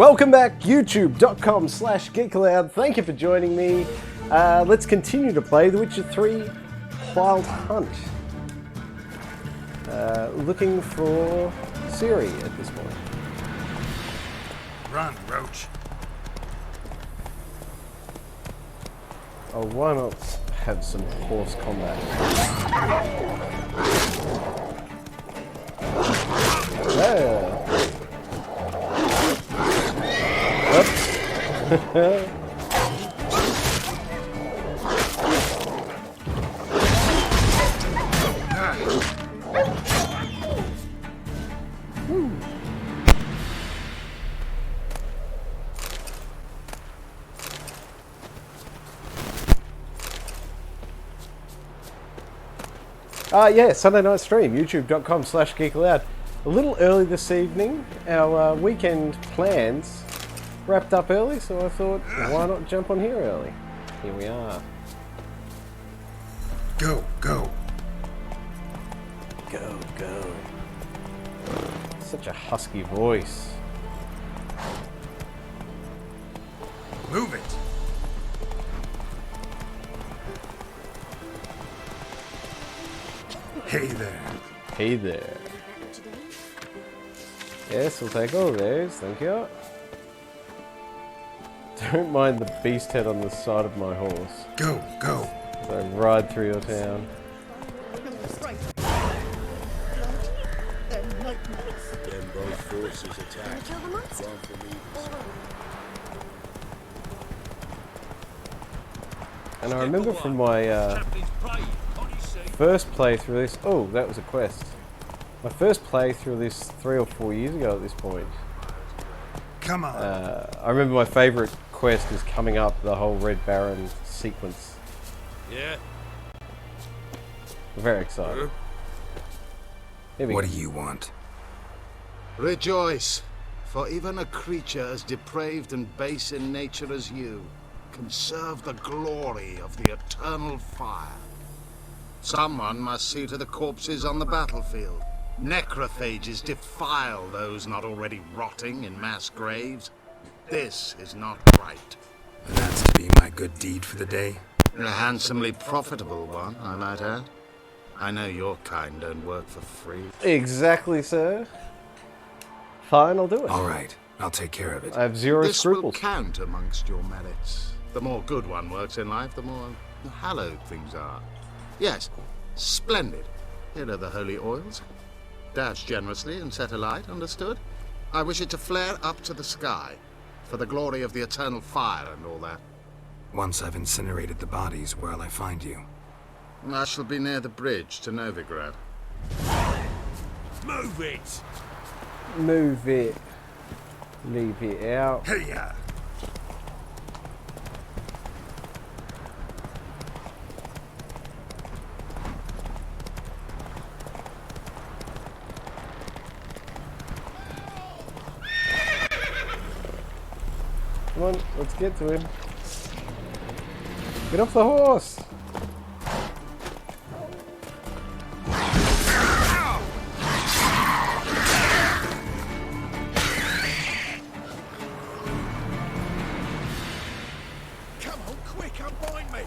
Welcome back, youtube.com/geekaloud. Thank you for joining me. Let's continue to play The Witcher 3 Wild Hunt. Looking for Ciri at this point. Run, Roach. Oh, why not have some horse combat? Yeah. Yeah, Sunday night stream, youtube.com/geekaloud. A little early this evening. Our weekend plans wrapped up early, so I thought, why not jump on here early? Here we are. Go, go. Go, go. Such a husky voice. Move it. Hey there. Hey there. Yes, we'll take all of those, thank you. Don't mind the beast head on the side of my horse. Go, go. As I ride through your town. Then both forces attack. And I remember from my first playthrough this... Oh, that was a quest. My first playthrough this 3 or 4 years ago at this point. Come on. I remember my favourite quest is coming up the whole Red Baron sequence. Yeah. I'm very excited. Here we What go. do you want? Rejoice, for even a creature as depraved and base in nature as you can serve the glory of the eternal fire. Someone must see to the corpses on the battlefield. Necrophages defile those not already rotting in mass graves. This is not right. And that's to be my good deed for the day? A handsomely profitable one, I might add. I know your kind don't work for free. Exactly, sir. Fine, I'll do it. All right, I'll take care of it. I have zero This scruples. will count amongst your merits. The more good one works in life, the more hallowed things are. Yes, splendid. Here are the holy oils. Dash generously and set alight, understood? I wish it to flare up to the sky, for the glory of the eternal fire and all that. Once I've incinerated the bodies, where'll I find you? I shall be near the bridge to Novigrad. Move it! Move it. Leave it out. Hey, ya! Come on, let's get to him. Get off the horse! Come on, quick, unbind me!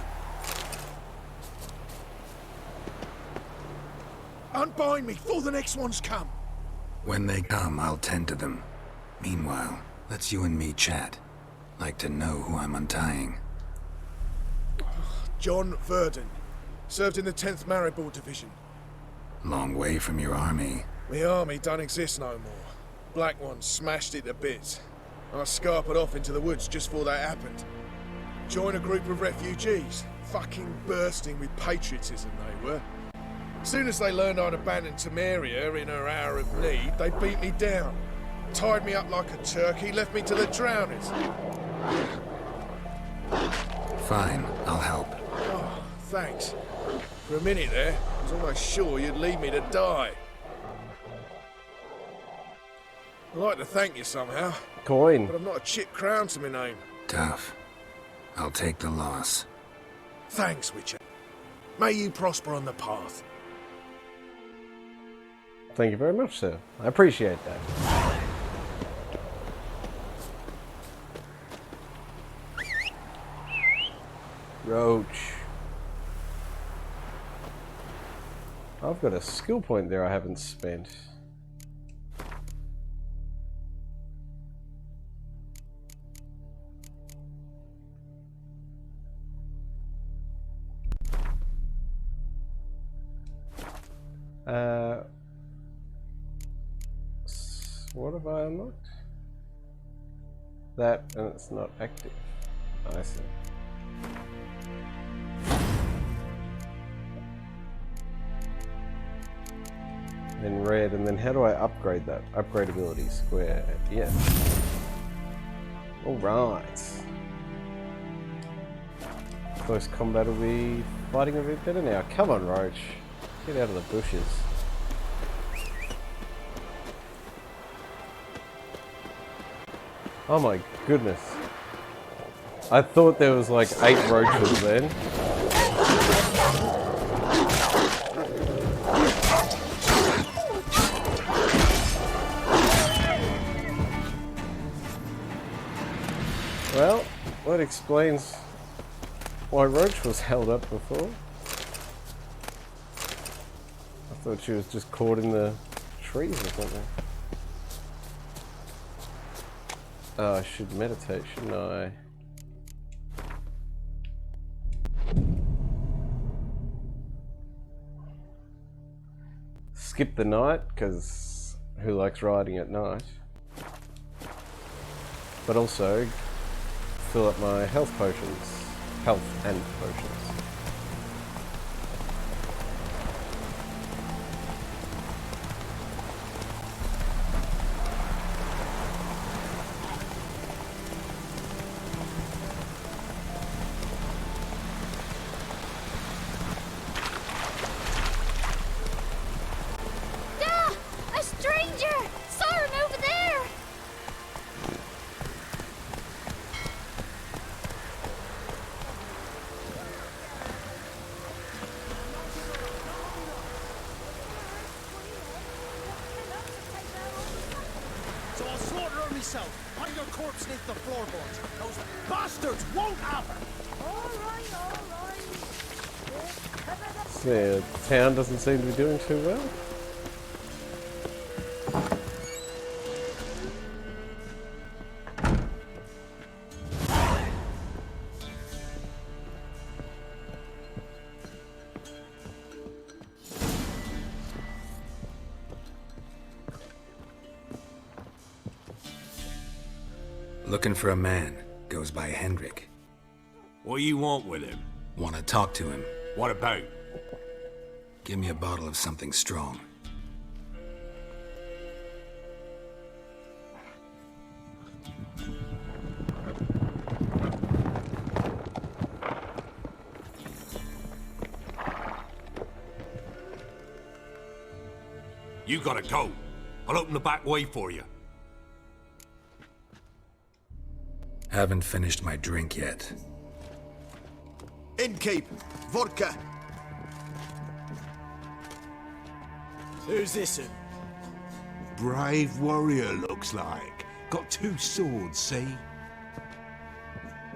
Unbind me before the next ones come! When they come, I'll tend to them. Meanwhile, let's you and me chat. Like to know who I'm untying. John Verdon. Served in the 10th Maribor Division. Long way from your army. The army don't exist no more. Black Ones smashed it to bits. I scarpered off into the woods just before that happened. Joined a group of refugees. Fucking bursting with patriotism they were. As soon as they learned I'd abandoned Temeria in her hour of need, they beat me down. Tied me up like a turkey, left me to the drowners. Fine, I'll help. Oh, thanks. For a minute there, I was almost sure you'd leave me to die. I'd like to thank you somehow, Coin. but I've not a chip crown to my name. Tough. I'll take the loss. Thanks, Witcher. May you prosper on the path. Thank you very much, sir. I appreciate that. Roach. I've got a skill point there I haven't spent. What have I unlocked? That, and it's not active. I see. Then red, and then how do I upgrade that? Upgrade ability, square, yeah. Alright. Close combat will be fighting a bit better now. Come on, Roach. Get out of the bushes. Oh my goodness. I thought there was like 8 roaches then. Well, that explains why Roach was held up before. I thought she was just caught in the trees or something. Oh, I should meditate, shouldn't I? Skip the night, because who likes riding at night? But also fill up my health potions. Health and potions. The town doesn't seem to be doing too well. Looking for a man. Goes by Hendrik. What do you want with him? Want to talk to him. What about? Give me a bottle of something strong. You gotta go. I'll open the back way for you. Haven't finished my drink yet. Innkeep, vodka. Who's this? Brave warrior, looks like. Got 2 swords, see?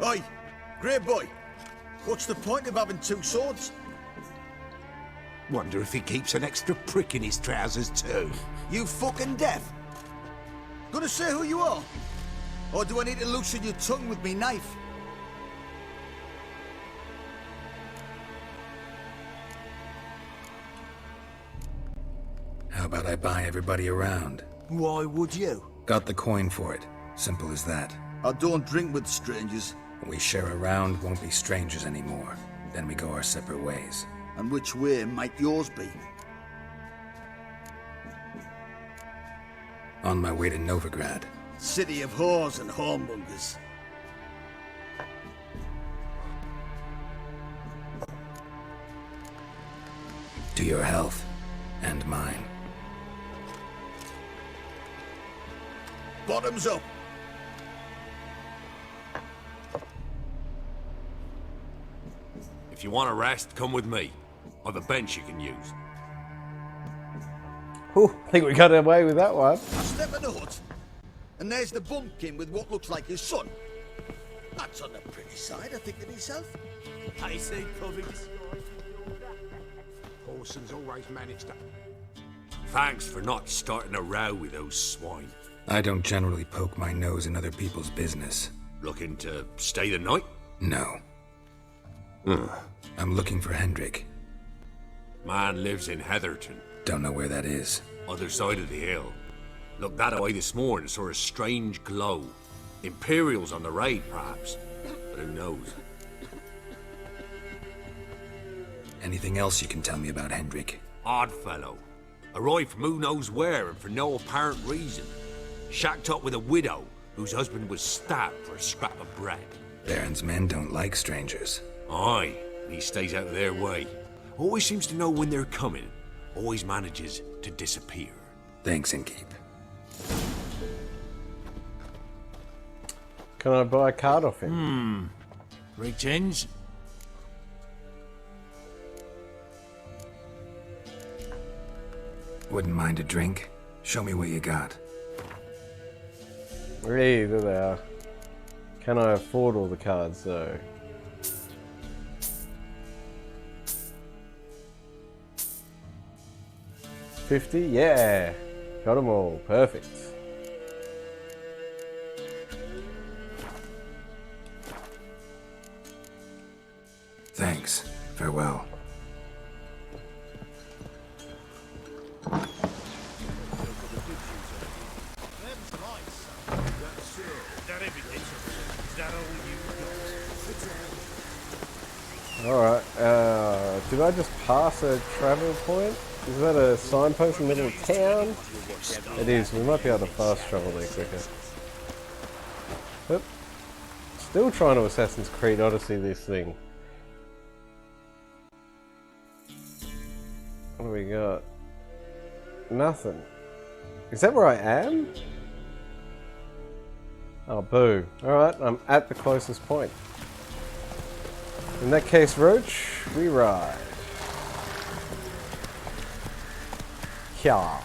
Oi, great boy. What's the point of having 2 swords? Wonder if he keeps an extra prick in his trousers too. You fucking deaf? Gonna say who you are? Or do I need to loosen your tongue with me knife? How about I buy everybody around? Why would you? Got the coin for it. Simple as that. I don't drink with strangers. We share a round, won't be strangers anymore. Then we go our separate ways. And which way might yours be? On my way to Novigrad. City of whores and whoremongers. To your health. And mine. Bottoms up. If you want a rest, come with me. I've a bench you can use. Whew, I think we got away with that one. I step in the hut, and there's the bumpkin with what looks like his son. That's on the pretty side, I think to myself. I say Providence. Parsons always managed to... Thanks for not starting a row with those swine. I don't generally poke my nose in other people's business. Looking to stay the night? No. I'm looking for Hendrik. Man lives in Heatherton, Don't know where that is. other side of the hill. Looked that way this morning, saw a strange glow. Imperials on the raid, perhaps. But who knows? Anything else you can tell me about Hendrik? Odd fellow. Arrived from who knows where and for no apparent reason. Shacked up with a widow whose husband was stabbed for a scrap of bread. Baron's men don't like strangers. Aye, and he stays out of their way. Always seems to know when they're coming. Always manages to disappear. Thanks, Innkeep. Can I buy a card off him? REDengine? Wouldn't mind a drink? Show me what you got. Really, there they are. Can I afford all the cards though? $50? Yeah! Got them all. Perfect. Thanks. Farewell. Alright, did I just pass a travel point? Is that a signpost in the middle of town? It is, we might be able to fast travel there quicker. Oop. Still trying to Assassin's Creed Odyssey this thing. What do we got? Nothing. Is that where I am? Oh, boo. Alright, I'm at the closest point. In that case, Roach, we ride. Yeah.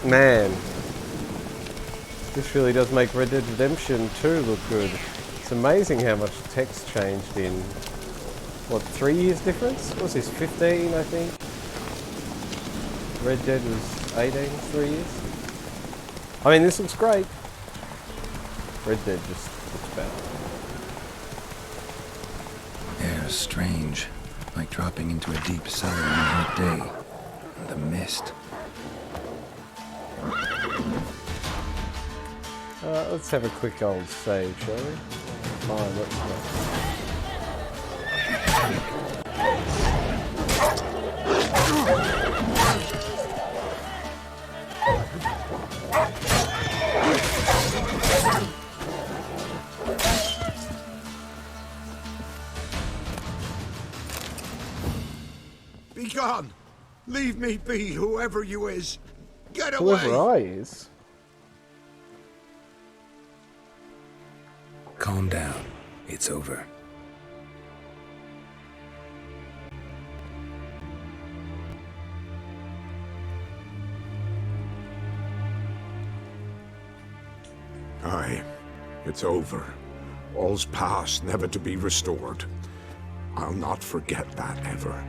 Man, this really does make Red Dead Redemption 2 look good. It's amazing how much text changed in, what, 3 years difference? What's this, 15 I think? Red Dead was 18, 3 years? I mean, this looks great. Red Dead just looks better. Air's strange. Like dropping into a deep cellar on a hot day. The mist. Let's have a quick old save, shall we? Fine, let's go. Be gone! Leave me be, whoever you is! Get Whoever away! I is. Calm down. It's over. Aye, it's over. All's past, never to be restored. I'll not forget that ever.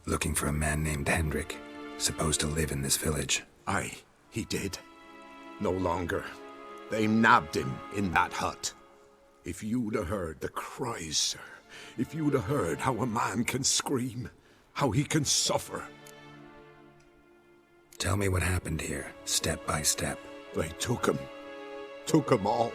Looking for a man named Hendrik, supposed to live in this village. Aye, he did. No longer. They nabbed him in that hut. If you'd have heard the cries, sir. If you'd have heard how a man can scream, how he can suffer. Tell me what happened here, step by step. They took him. Took him all.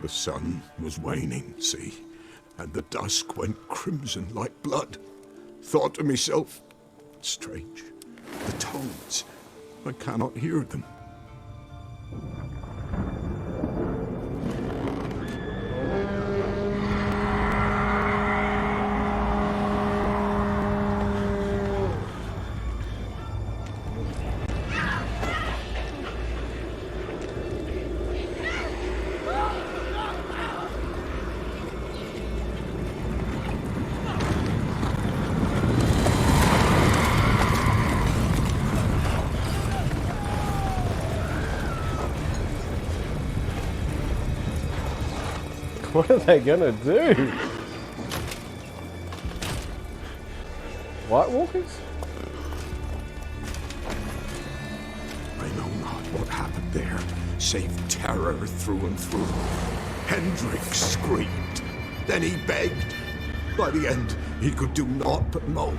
The sun was waning, see, and the dusk went crimson like blood. Thought to myself, strange, the tones, I cannot hear them. What are they gonna do? White Walkers? I know not what happened there, save terror through and through. Hendrik screamed. Then he begged. By the end, he could do naught but moan.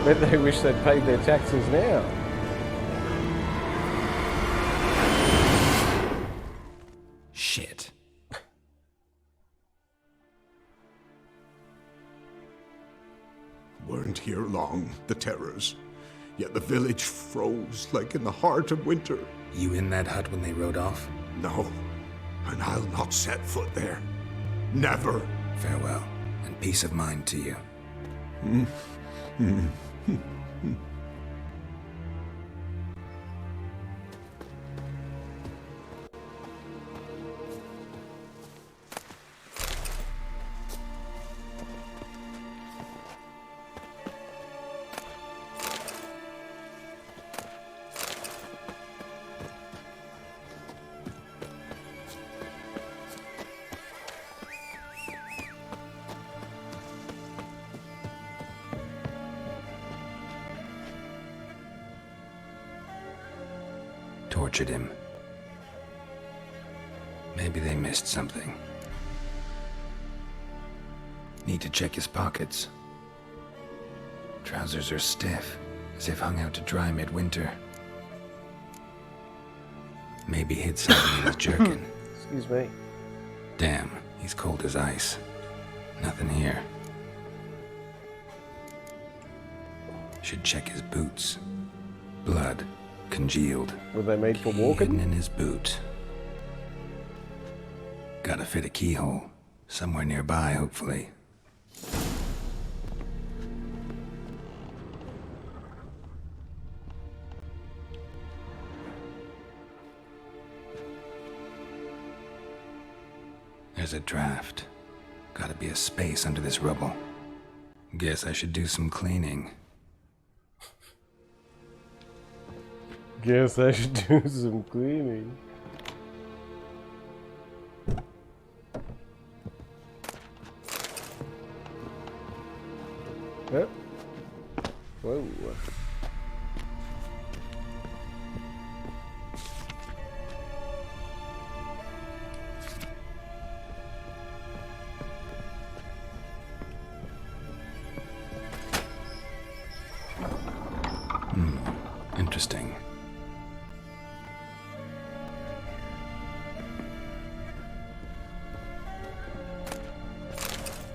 Bet they wish they'd paid their taxes now. Shit. Weren't here long, the terrors. Yet the village froze like in the heart of winter. You in that hut when they rode off? No, and I'll not set foot there. Never. Farewell, and peace of mind to you. Tortured him. Maybe they missed something. Need to check his pockets. Trousers are stiff, as if hung out to dry midwinter. Maybe hid something in his jerkin. Excuse me. Damn, he's cold as ice. Nothing here. Should check his boots. Blood. Congealed. Were they made for Key walking? hidden in his boot. Gotta fit a keyhole. Somewhere nearby, hopefully. There's a draft. Gotta be a space under this rubble. Guess I should do some cleaning. Guess I should do some cleaning. Yep. Whoa. Interesting.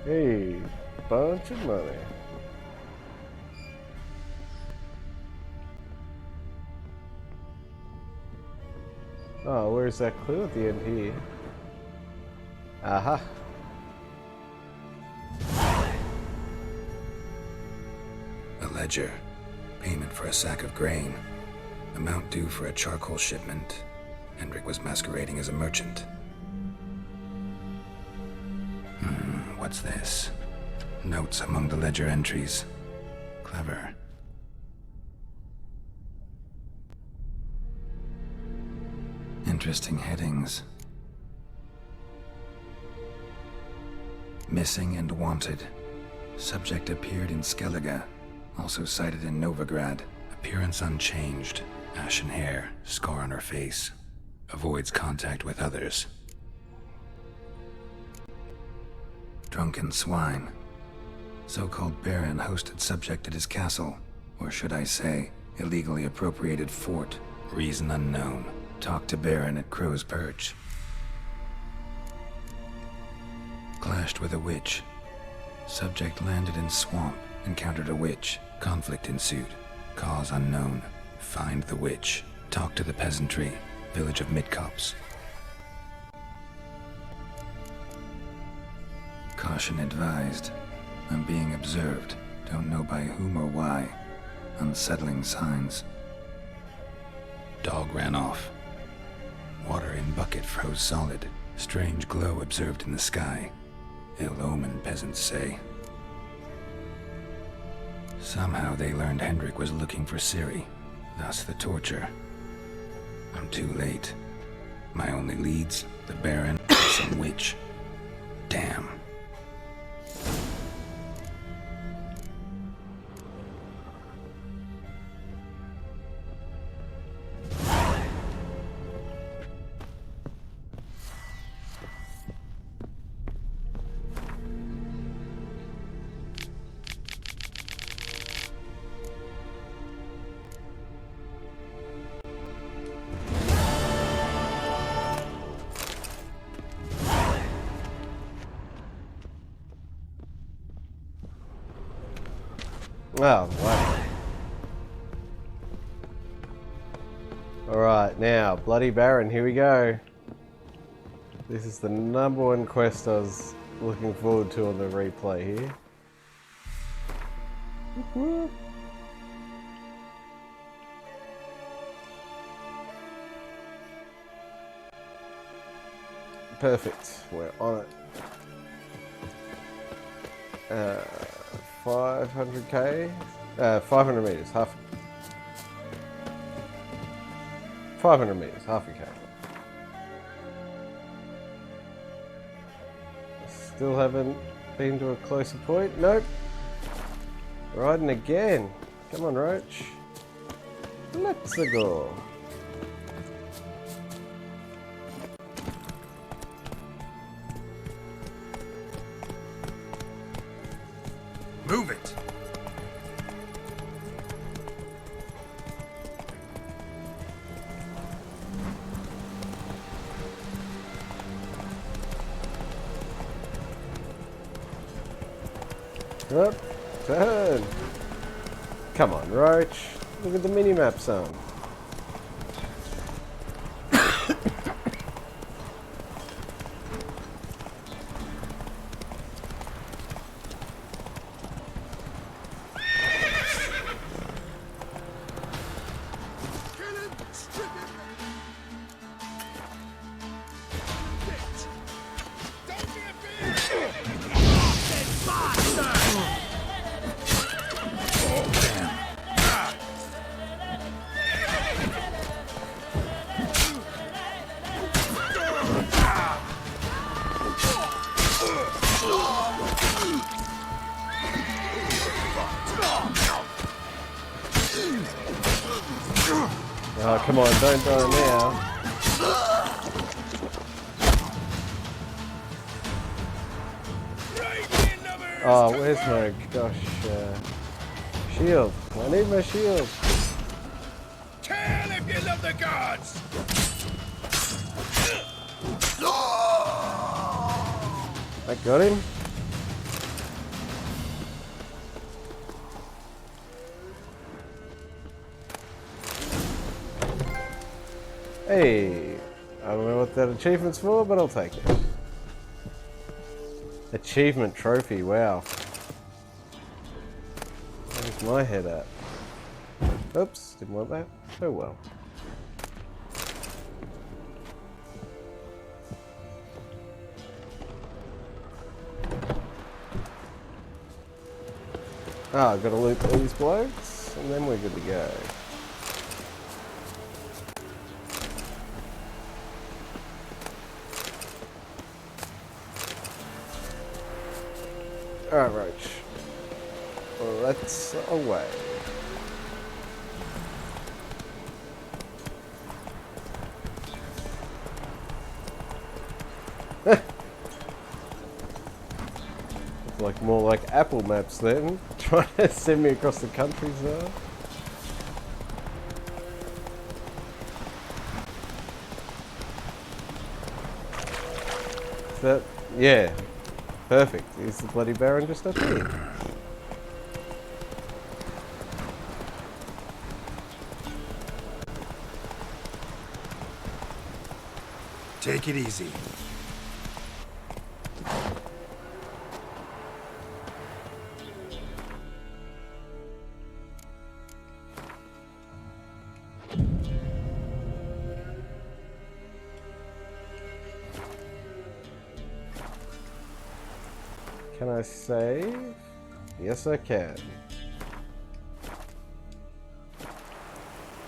Hey, bunch of money. Oh, where's that clue at the end here? Aha. A ledger. Payment for a sack of grain. Amount due for a charcoal shipment. Hendrik was masquerading as a merchant. What's this? Notes among the ledger entries. Clever. Interesting headings. Missing and wanted. Subject appeared in Skellige, also sighted in Novigrad. Appearance unchanged. Ashen hair, scar on her face. Avoids contact with others. Drunken swine. So-called Baron hosted subject at his castle, or should I say, illegally appropriated fort. Reason unknown. Talked to Baron at Crow's Perch. Clashed with a witch. Subject landed in swamp, encountered a witch. Conflict ensued. Cause unknown. Find the witch. Talk to the peasantry. Village of Midcopse. Caution advised. I'm being observed. Don't know by whom or why. Unsettling signs. Dog ran off. Water in bucket froze solid. Strange glow observed in the sky. Ill omen, peasants say. Somehow they learned Hendrik was looking for Ciri. Thus the torture. I'm too late. My only leads, the Baron, and some witch. Damn. Oh, wow. Alright, now, Bloody Baron, here we go. This is the #1 quest I was looking forward to on the replay here. Woo-hoo. Perfect, we're on it. 500k? 500 meters, 500 meters, half a k. Still haven't been to a closer point? Nope. Riding again. Come on, Roach. Let's go. Move it! Up, turn. Come on, Roach. Look at the mini-map, son. Oh, come on, don't die now. Oh, where's my gosh shield? I need my shield. Tell if you love the gods! I got him. Hey, I don't know what that achievement's for, but I'll take it. Achievement trophy, wow. Where's my head at? Oops, didn't want that. Oh well. Ah, I've got to loot these blokes, and then we're good to go. Alright, Roach. let's away. It's like more like Apple Maps then, trying to send me across the countryside. That, yeah, perfect. Is the bloody Baron just up here? Take it easy. Can I save? Yes, I can.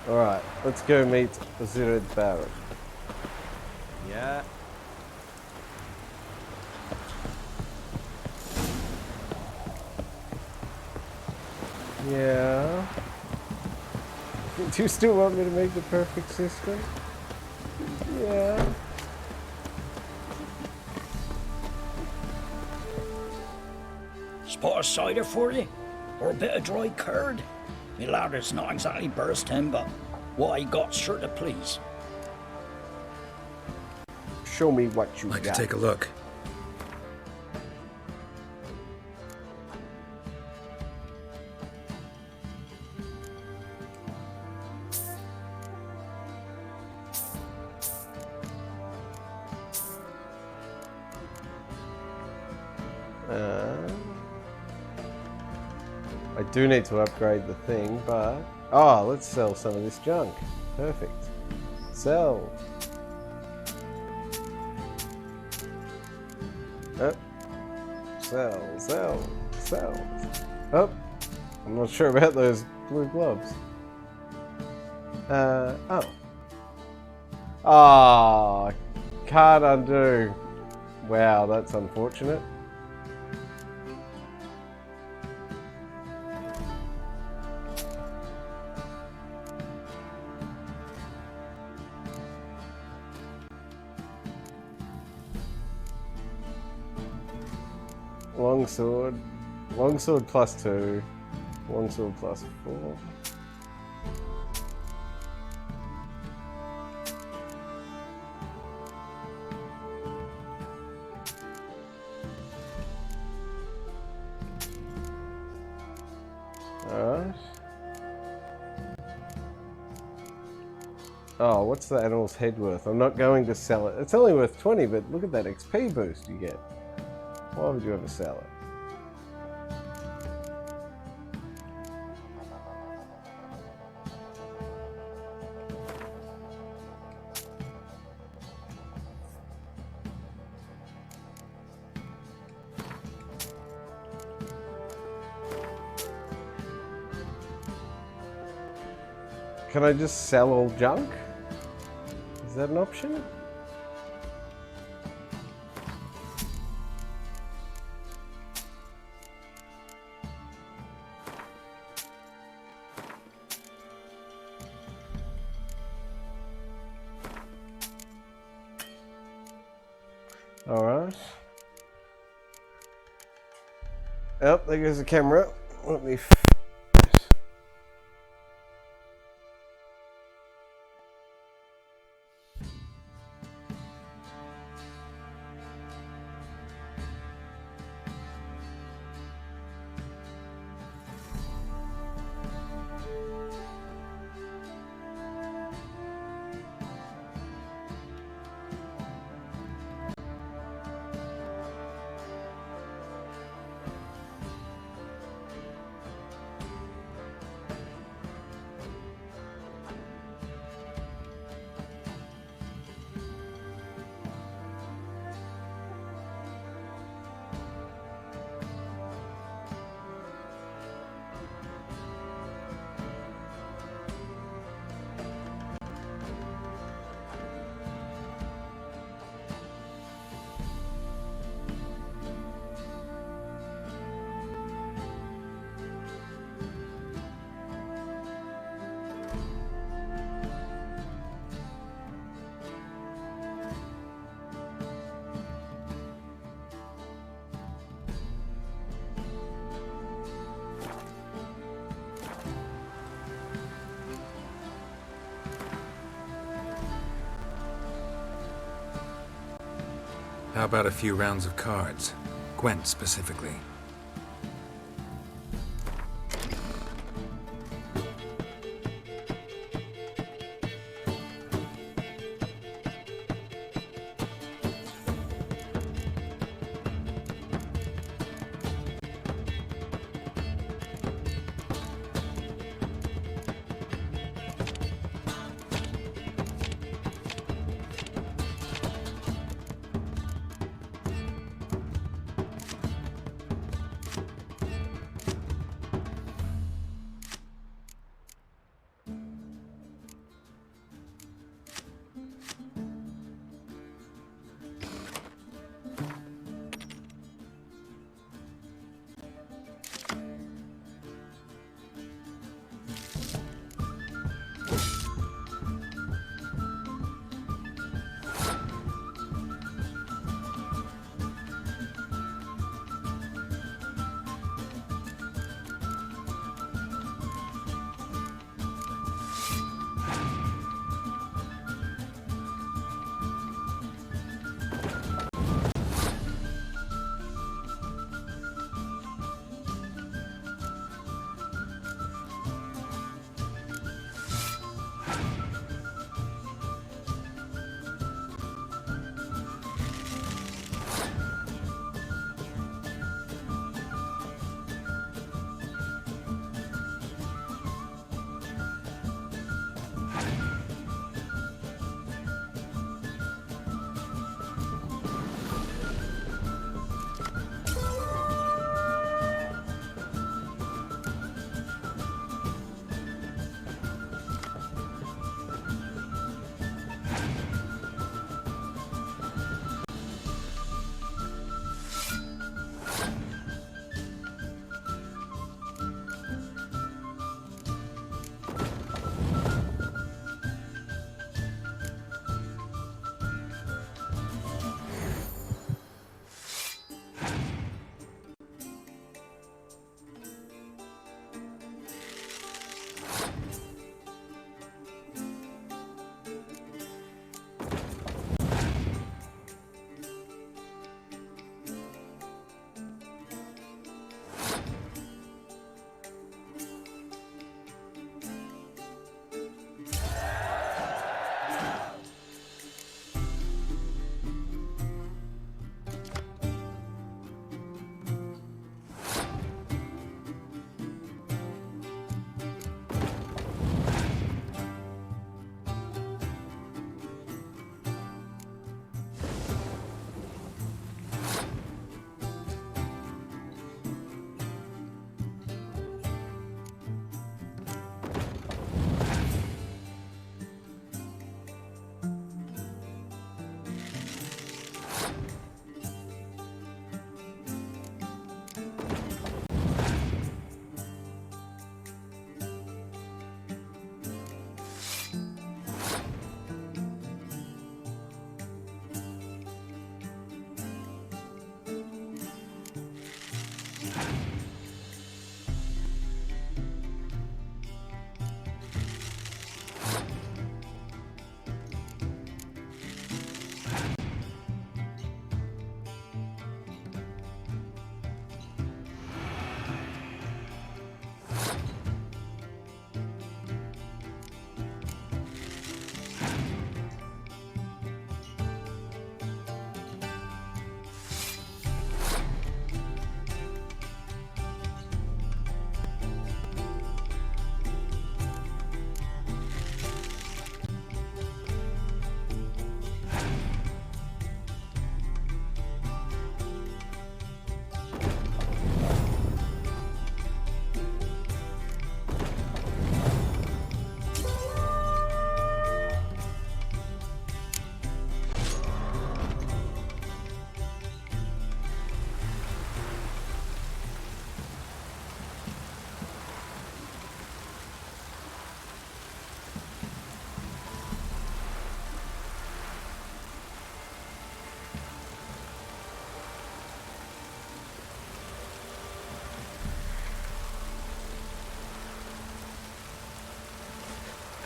Alright, let's go meet the Baron. Yeah. Yeah. Do you still want me to make the perfect system? Yeah. Spot of cider for you? Or a bit of dry curd? Me lad, it's not exactly bursting, but what I got's sure to please. Show me what you Like got. to take a look. I do need to upgrade the thing, but... Oh, let's sell some of this junk. Perfect. Sell. Oh. Sell. Oh. I'm not sure about those blue gloves. Oh. Ah, can't undo. Wow, that's unfortunate. Longsword. Longsword +2. Longsword +4. Alright. Oh, what's the animal's head worth? I'm not going to sell it. It's only worth 20, but look at that XP boost you get. Why would you ever sell it? Can I just sell all junk? Is that an option? Alright. Oh, there goes the camera. Let me How about a few rounds of cards? Gwent specifically.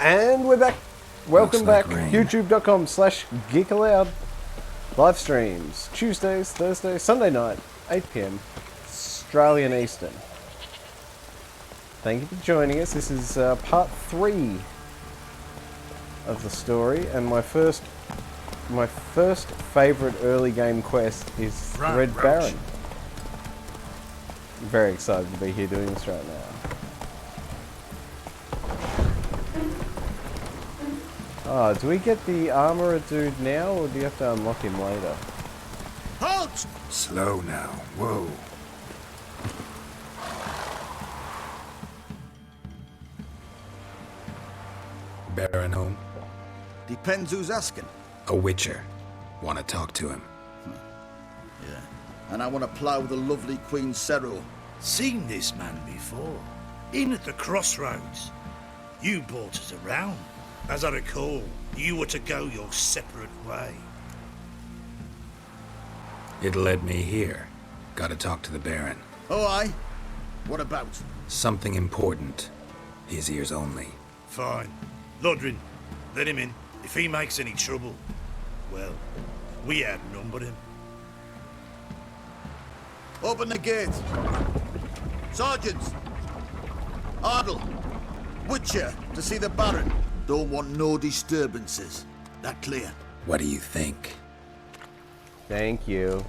And we're back. Welcome Looks like back. rain. YouTube.com/geekaloud. Live streams Tuesdays, Thursdays, Sunday night, 8 PM, Australian Eastern. Thank you for joining us. This is part 3 of the story, and my first favourite early game quest is Red Baron. I'm very excited to be here doing this right now. Oh, do we get the armourer dude now, or do you have to unlock him later? Halt! Slow now. Whoa. Baron home? Depends who's asking. A witcher. Want to talk to him? Yeah. And I want to plough the lovely Queen Cero. Seen this man before. In at the crossroads. You brought us around. As I recall, you were to go your separate way. It led me here. Gotta talk to the Baron. Oh, aye? What about? Something important. His ears only. Fine. Lodrin, let him in. If he makes any trouble, well, we outnumber him. Open the gate. Sergeants! Ardle! Witcher, to see the Baron. Don't want no disturbances. That clear? What do you think? Thank you.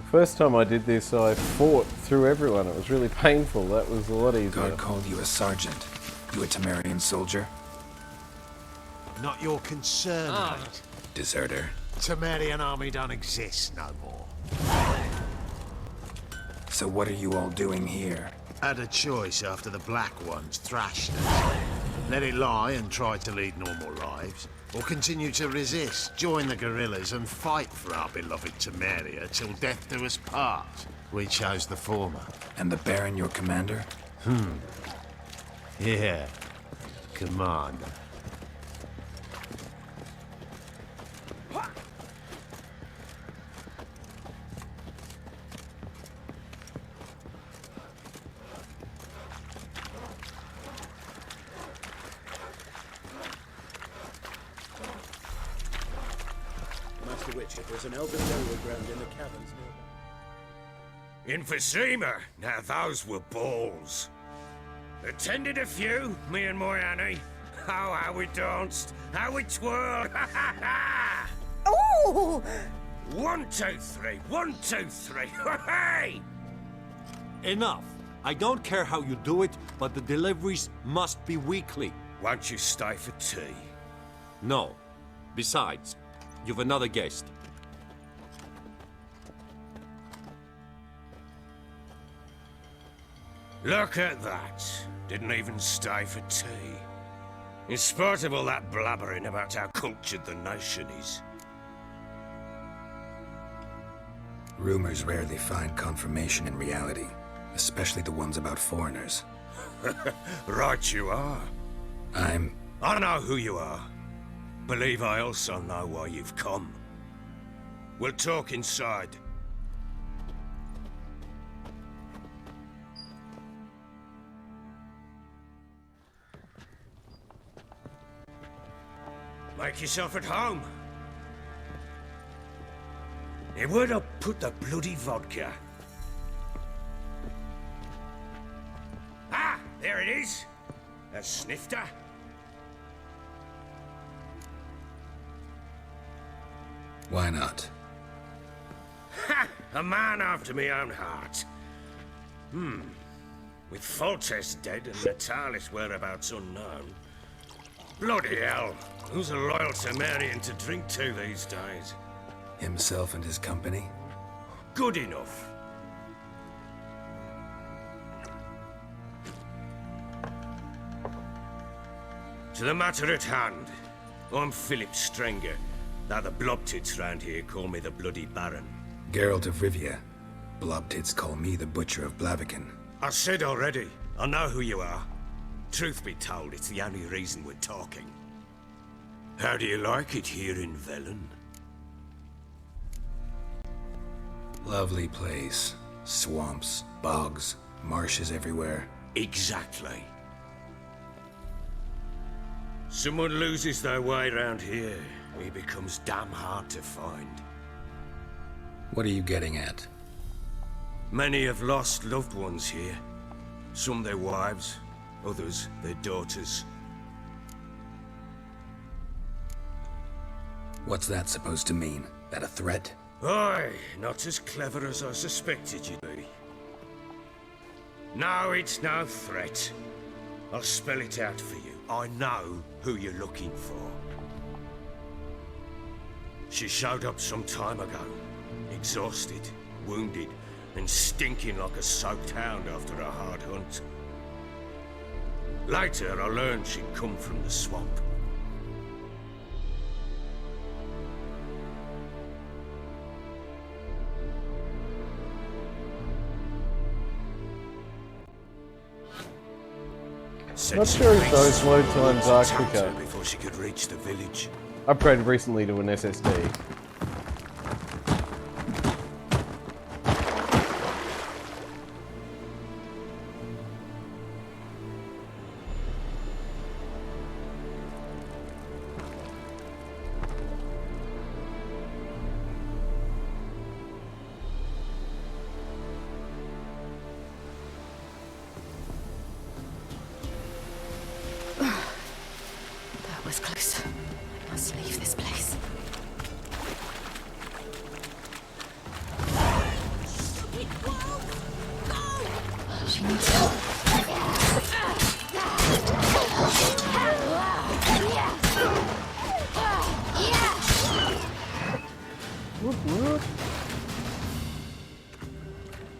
First time I did this, I fought through everyone. It was really painful. That was a lot easier. God called you a sergeant. You a Temerian soldier? Not your concern, mate. Deserter. Temerian army don't exist no more. So what are you all doing here? Had a choice after the Black Ones thrashed us. Let it lie and try to lead normal lives, or continue to resist, join the guerrillas and fight for our beloved Temeria till death do us part. We chose the former. And the Baron your commander? Yeah. Commander. There's an elven burial ground in the caverns nearby. Infused. Now those were balls. Attended a few, me and my Annie. Oh, how we danced, how we twirled. Ooh! 1, 2, 3, 1, 2, 3. Hey! Enough. I don't care how you do it, but the deliveries must be weekly. Won't you stay for tea? No. Besides, you've another guest. Look at that. Didn't even stay for tea. In spite of all that blabbering about how cultured the nation is. Rumors rarely find confirmation in reality, especially the ones about foreigners. Right you are. I know who you are. Believe I also know why you've come. We'll talk inside. Make yourself at home. Hey, where'd I put the bloody vodka? Ah, there it is. A snifter. Why not? Ha! A man after me own heart. With Foltest dead and Natalis whereabouts unknown. Bloody hell. Who's a loyal Temerian to drink to these days? Himself and his company? Good enough. To the matter at hand. I'm Philip Strenger. Now the blobtits round here call me the Bloody Baron. Geralt of Rivia. Blobtits call me the Butcher of Blaviken. I said already, I know who you are. Truth be told, it's the only reason we're talking. How do you like it here in Velen? Lovely place. Swamps, bogs, marshes everywhere. Exactly. Someone loses their way around here, he becomes damn hard to find. What are you getting at? Many have lost loved ones here. Some their wives, others their daughters. What's that supposed to mean? That a threat? Aye, not as clever as I suspected you'd be. No, it's no threat. I'll spell it out for you. I know who you're looking for. She showed up some time ago, exhausted, wounded, and stinking like a soaked hound after a hard hunt. Later, I learned she'd come from the swamp. Not sure if those load times are quicker. Before she could reach the village. Upgraded recently to an SSD. That was close. I must leave this place. She needs help.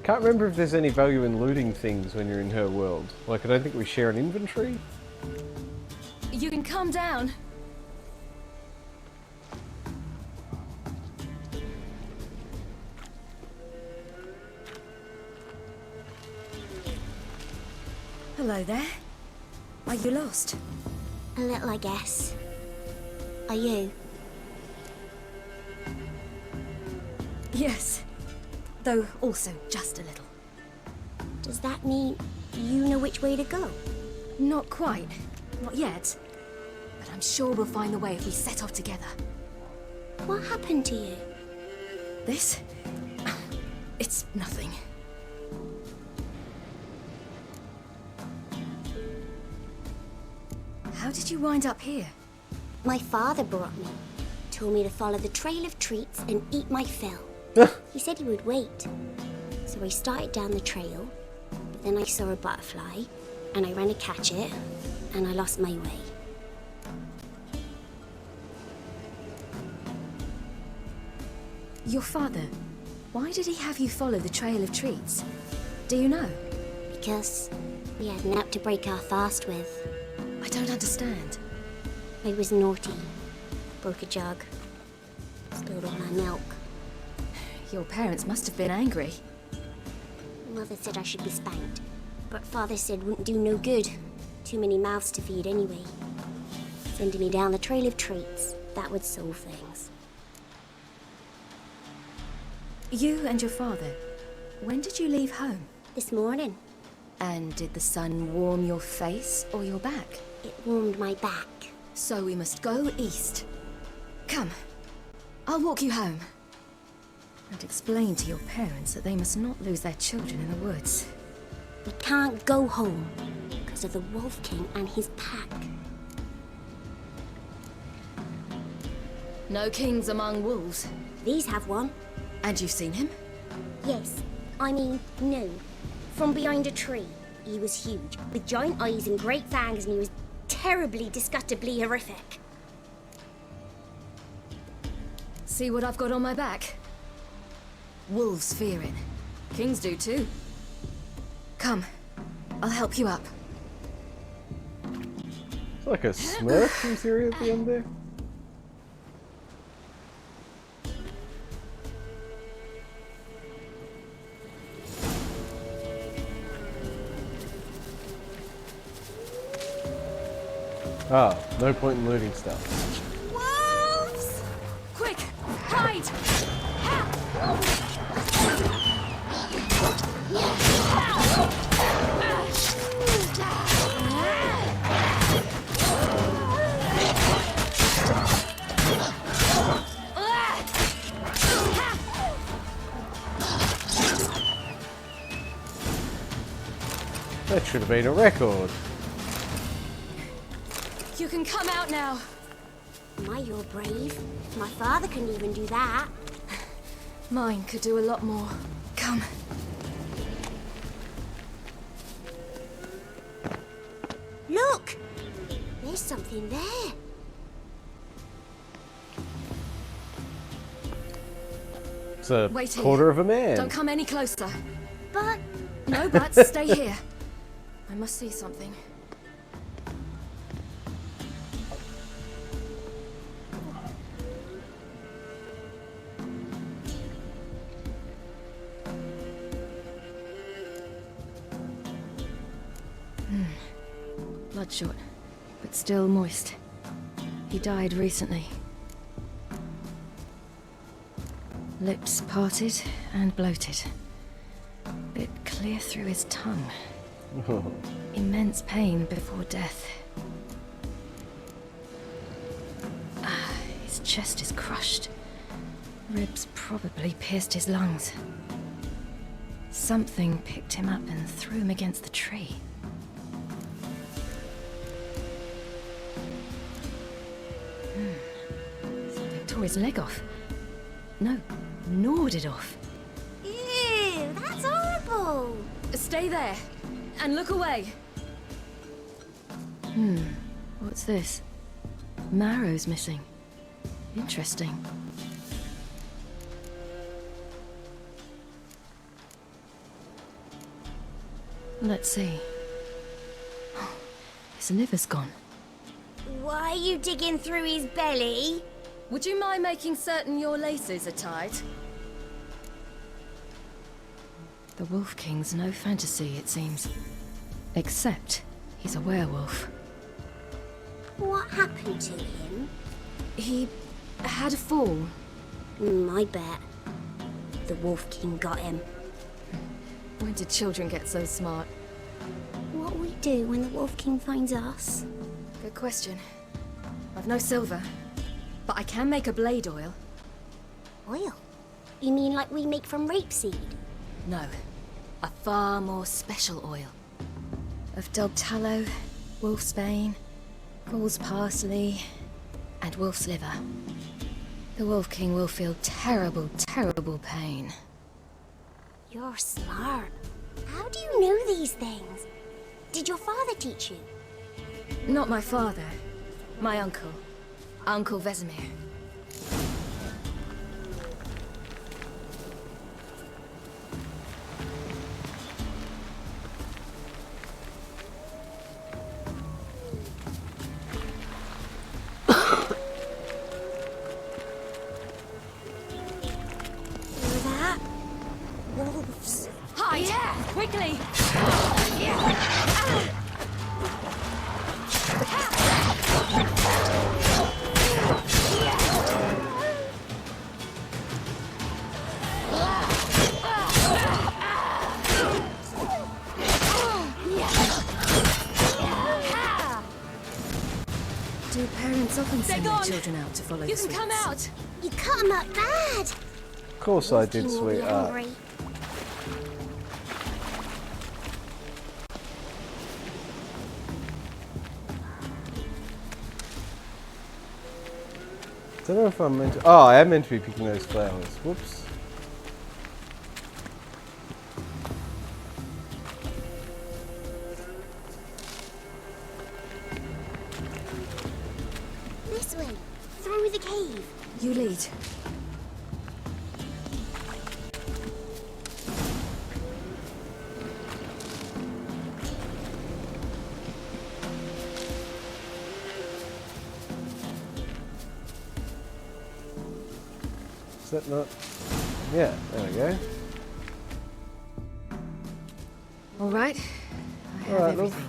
Can't remember if there's any value in looting things when you're in her world. Like, I don't think we share an inventory. You can calm down. Hello there. Are you lost? A little, I guess. Are you? Yes. Though also just a little. Does that mean you know which way to go? Not quite. Not yet. But I'm sure we'll find the way if we set off together. What happened to you? This? It's nothing. How did you wind up here? My father brought me. Told me to follow the trail of treats and eat my fill. He said he would wait. So I started down the trail, but then I saw a butterfly, and I ran to catch it, and I lost my way. Your father, why did he have you follow the trail of treats? Do you know? Because we had an app to break our fast with. I don't understand. I was naughty. Broke a jug. Spilled all our milk. Your parents must have been angry. Mother said I should be spanked, but Father said wouldn't do no good. Too many mouths to feed anyway. Sending me down the trail of treats, that would solve things. You and your father, when did you leave home? This morning. And did the sun warm your face or your back? It warmed my back. So we must go east. Come, I'll walk you home. And explain to your parents that they must not lose their children in the woods. We can't go home because of the Wolf King and his pack. No kings among wolves. These have one. And you've seen him? Yes. I mean, no. From behind a tree. He was huge, with giant eyes and great fangs, and he was terribly, disgustingly horrific. See what I've got on my back? Wolves fear it. Kings do too. Come, I'll help you up. It's like a smirk you see at the end there. Ah, no point in looting stuff. Wolves! Quick, hide! That should have been a record. You can come out now. My, you're brave. My father couldn't even do that. Mine could do a lot more. Come. Look! There's something there. It's a Wait here. quarter of a man. Don't come any closer. But... No buts, stay here. I must see something. Bloodshot, but still moist. He died recently. Lips parted and bloated. Bit clear through his tongue. Immense pain before death. His chest is crushed. Ribs probably pierced his lungs. Something picked him up and threw him against the tree. Something tore his leg off. No, gnawed it off. Ew, that's horrible. Stay there, and look away. What's this? Marrow's missing. Interesting. Let's see. His liver's gone. Why are you digging through his belly? Would you mind making certain your laces are tied? The Wolf King's no fantasy, it seems. Except he's a werewolf. What happened to him? He had a fall. I bet. The Wolf King got him. When did children get so smart? What'll we do when the Wolf King finds us? Good question. I've no silver, but I can make a blade oil. Oil? You mean like we make from rapeseed? No, a far more special oil. Of dog tallow, wolf's bane, bull's parsley, and wolf's liver. The Wolf King will feel terrible, terrible pain. You're smart. How do you know these things? Did your father teach you? Not my father. My uncle. Uncle Vesemir. That? Wolves. Hide! Yeah. Quickly! Do parents often send their children out to follow the sweets? You can come out! You cut him up bad! Of course I did, sweetheart. I don't know if I'm meant to... Oh, I am meant to be picking those flowers. Whoops. This way, through the cave. You lead. Is that not... Yeah, there we go. All right. I have Alright, everything.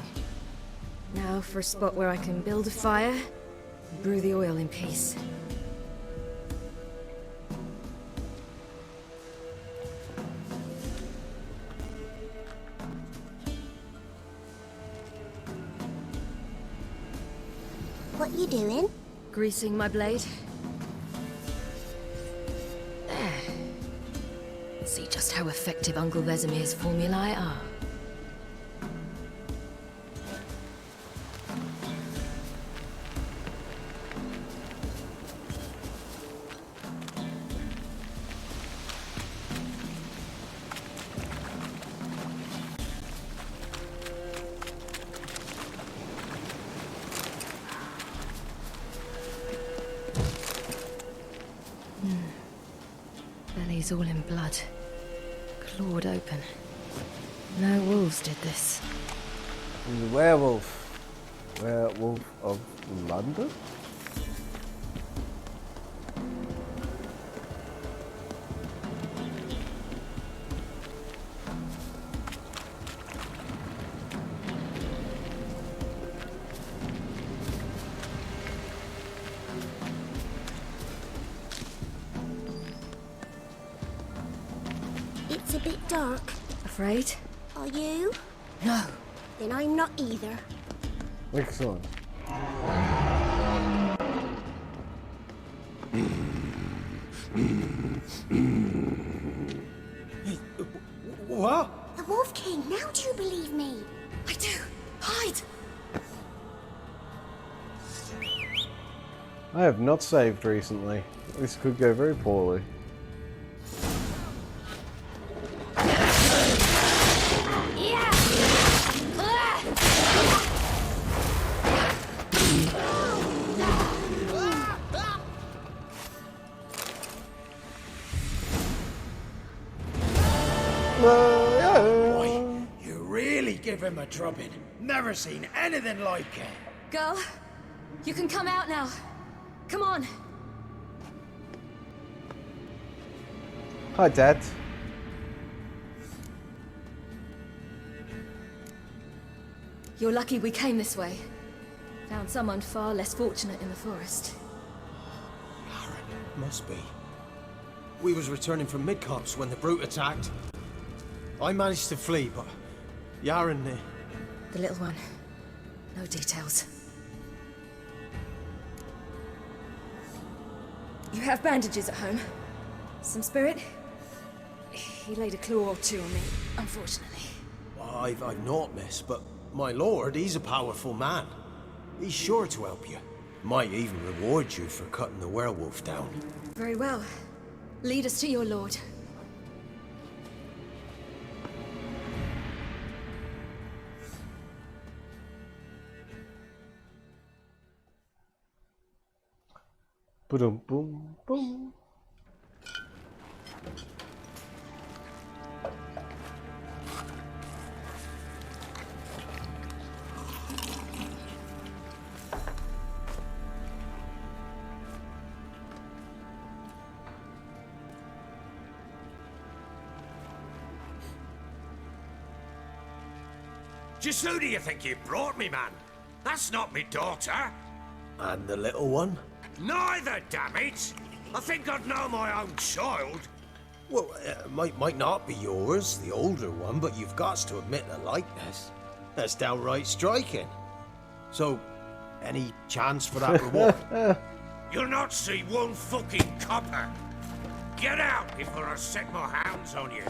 Now for a spot where I can build a fire, and brew the oil in peace. What you doing? Greasing my blade. There. See just how effective Uncle Vesemir's formulae are. is all in blood. Clawed open. No wolves did this. The werewolf. Werewolf of London? It's a bit dark. Afraid? Are you? No. Then I'm not either. Excellent. What? The Wolf King, now do you believe me? I do. Hide! I have not saved recently. This could go very poorly. Boy, you really give him a drubbing. Never seen anything like it. Girl, you can come out now. Come on. Hi, Dad. You're lucky we came this way. Found someone far less fortunate in the forest. Must be. We was returning from Midcops when the brute attacked. I managed to flee, but Yaren... The little one. No details. You have bandages at home? Some spirit? He laid a claw or two on me, unfortunately. I've naught, miss, but my lord, he's a powerful man. He's sure to help you. Might even reward you for cutting the werewolf down. Very well. Lead us to your lord. Boom, boom, boom. Just who do you think you brought me, man? That's not me daughter. And the little one? Neither, damn it! I think I'd know my own child. Well, might not be yours, the older one, but you've got to admit a likeness. That's downright striking. So, any chance for that reward? You'll not see one fucking copper. Get out before I set my hounds on you.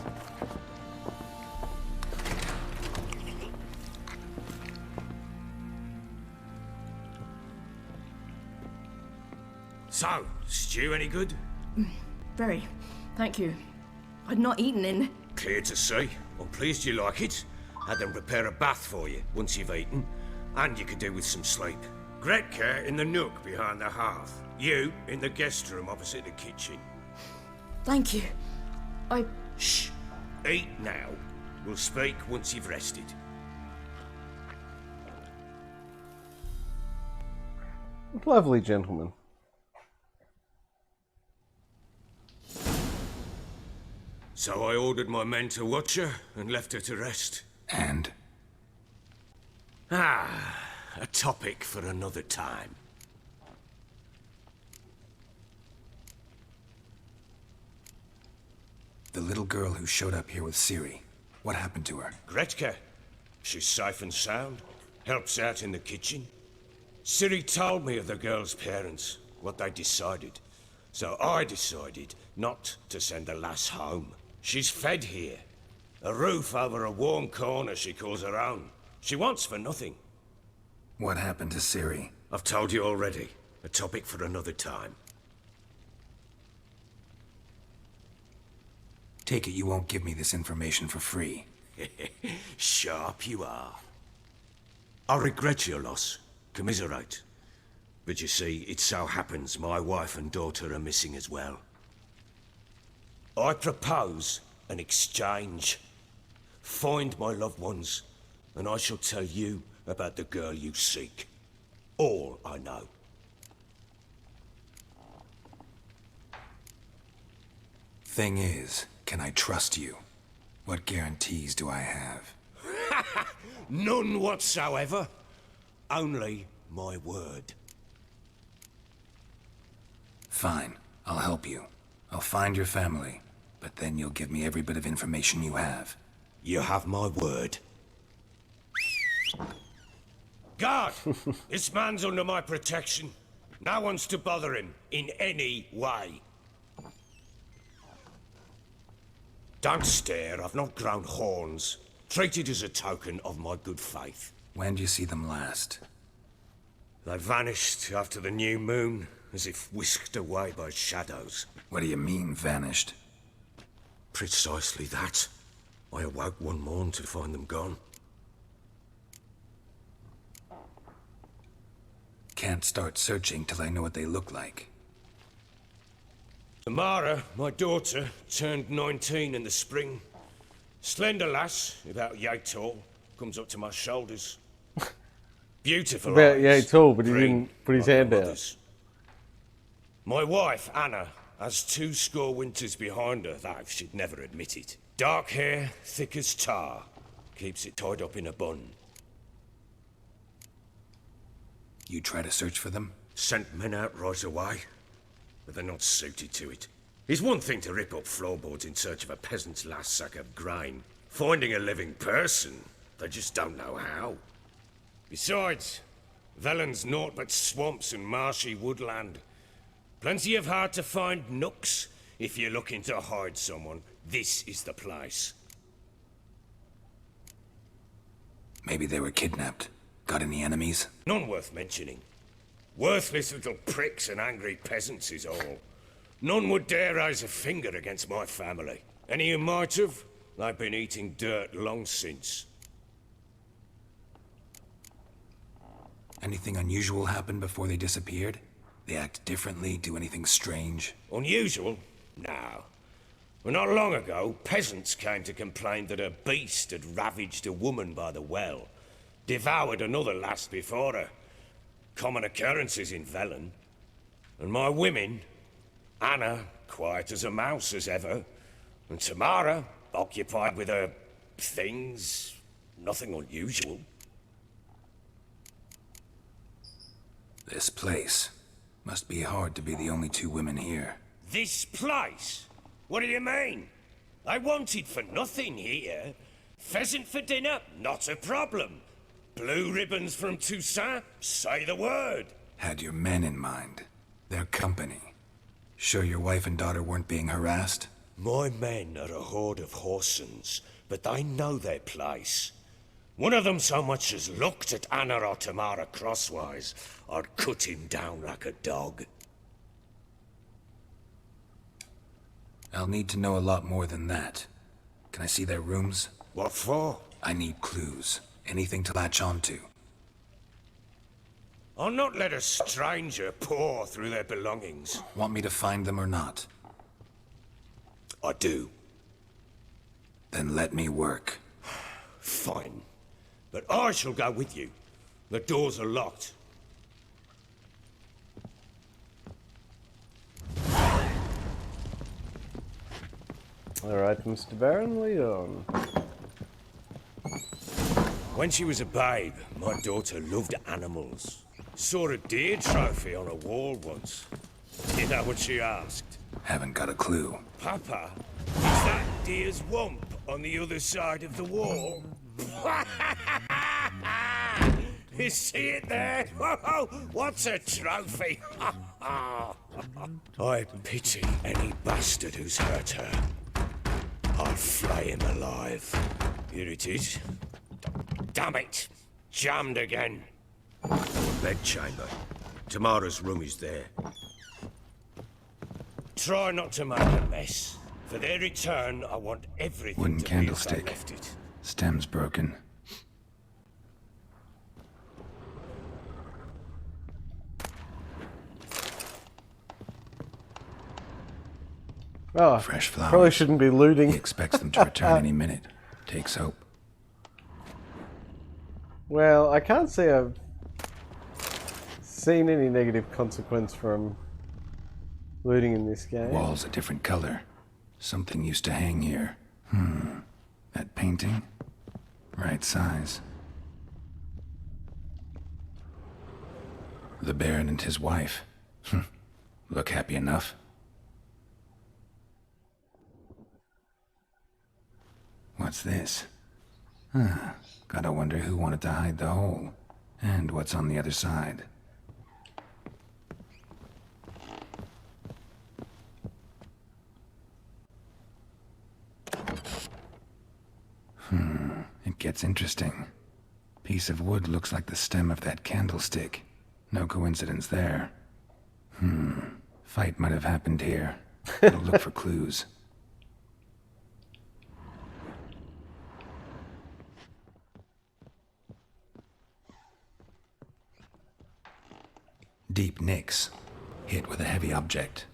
So, stew any good? Very. Thank you. I'd not eaten in... Clear to see. I'm pleased you like it. Had them prepare a bath for you once you've eaten. And you could do with some sleep. Gretka in the nook behind the hearth. You in the guest room opposite the kitchen. Thank you. Shh. Eat now. We'll speak once you've rested. Lovely gentleman. So I ordered my men to watch her and left her to rest. And? A topic for another time. The little girl who showed up here with Ciri. What happened to her? Gretka. She's safe and sound. Helps out in the kitchen. Ciri told me of the girl's parents, what they decided. So I decided not to send the lass home. She's fed here. A roof over a warm corner she calls her own. She wants for nothing. What happened to Ciri? I've told you already. A topic for another time. Take it you won't give me this information for free. Sharp you are. I regret your loss. Commiserate. But you see, it so happens my wife and daughter are missing as well. I propose an exchange. Find my loved ones, and I shall tell you about the girl you seek. All I know. Thing is, can I trust you? What guarantees do I have? None whatsoever. Only my word. Fine, I'll help you. I'll find your family, but then you'll give me every bit of information you have. You have my word. Guard! This man's under my protection. No one's to bother him in any way. Don't stare, I've not grown horns. Treat it as a token of my good faith. When did you see them last? They vanished after the new moon, as if whisked away by shadows. What do you mean, vanished? Precisely that. I awoke one morn to find them gone. Can't start searching till I know what they look like. Tamara, my daughter, turned 19 in the spring. Slender lass, about yay tall, comes up to my shoulders. Beautiful About eyes, yay tall, but he green, didn't put his like hand my out. mother's. My wife, Anna, has 2 score winters behind her, though she'd never admit it. Dark hair, thick as tar, keeps it tied up in a bun. You try to search for them? Sent men out right away, but they're not suited to it. It's one thing to rip up floorboards in search of a peasant's last sack of grain. Finding a living person, they just don't know how. Besides, Velen's naught but swamps and marshy woodland. Plenty of hard-to-find nooks. If you're looking to hide someone, this is the place. Maybe they were kidnapped. Got any enemies? None worth mentioning. Worthless little pricks and angry peasants is all. None would dare raise a finger against my family. Any who might have, they've been eating dirt long since. Anything unusual happened before they disappeared? They act differently, do anything strange? Unusual? No. Well, not long ago, peasants came to complain that a beast had ravaged a woman by the well. Devoured another lass before her. Common occurrences in Velen. And my women, Anna, quiet as a mouse as ever, and Tamara, occupied with her things, nothing unusual. This place. Must be hard to be the only 2 women here. This place? What do you mean? I wanted for nothing here. Pheasant for dinner? Not a problem. Blue ribbons from Toussaint? Say the word. Had your men in mind. Their company. Sure your wife and daughter weren't being harassed? My men are a horde of whoresons, but they know their place. One of them so much as looked at Anna or Tamara crosswise, I'd cut him down like a dog. I'll need to know a lot more than that. Can I see their rooms? What for? I need clues. Anything to latch onto. I'll not let a stranger pore through their belongings. Want me to find them or not? I do. Then let me work. Fine. But I shall go with you. The doors are locked. Alright, Mr. Baron, lead on. When she was a babe, my daughter loved animals. Saw a deer trophy on a wall once. You know what she asked? Haven't got a clue. Papa, is that deer's wump on the other side of the wall? You see it there? Whoa, what's a trophy? I pity any bastard who's hurt her. I'll flay him alive. Here it is. Damn it! Jammed again. Bedchamber. Tamara's room is there. Try not to make a mess. For their return, I want everything Wooden to be as they candlestick. left it. Stem's broken. Oh, fresh flowers. Probably shouldn't be looting. He expects them to return any minute. Takes hope. Well, I can't say I've seen any negative consequence from looting in this game. Wall's a different color. Something used to hang here. That painting? Right size. The Baron and his wife. Look happy enough. What's this? Gotta wonder who wanted to hide the hole. And what's on the other side. It gets interesting. Piece of wood looks like the stem of that candlestick. No coincidence there. Fight might have happened here. I'll look for clues. Deep nicks. Hit with a heavy object.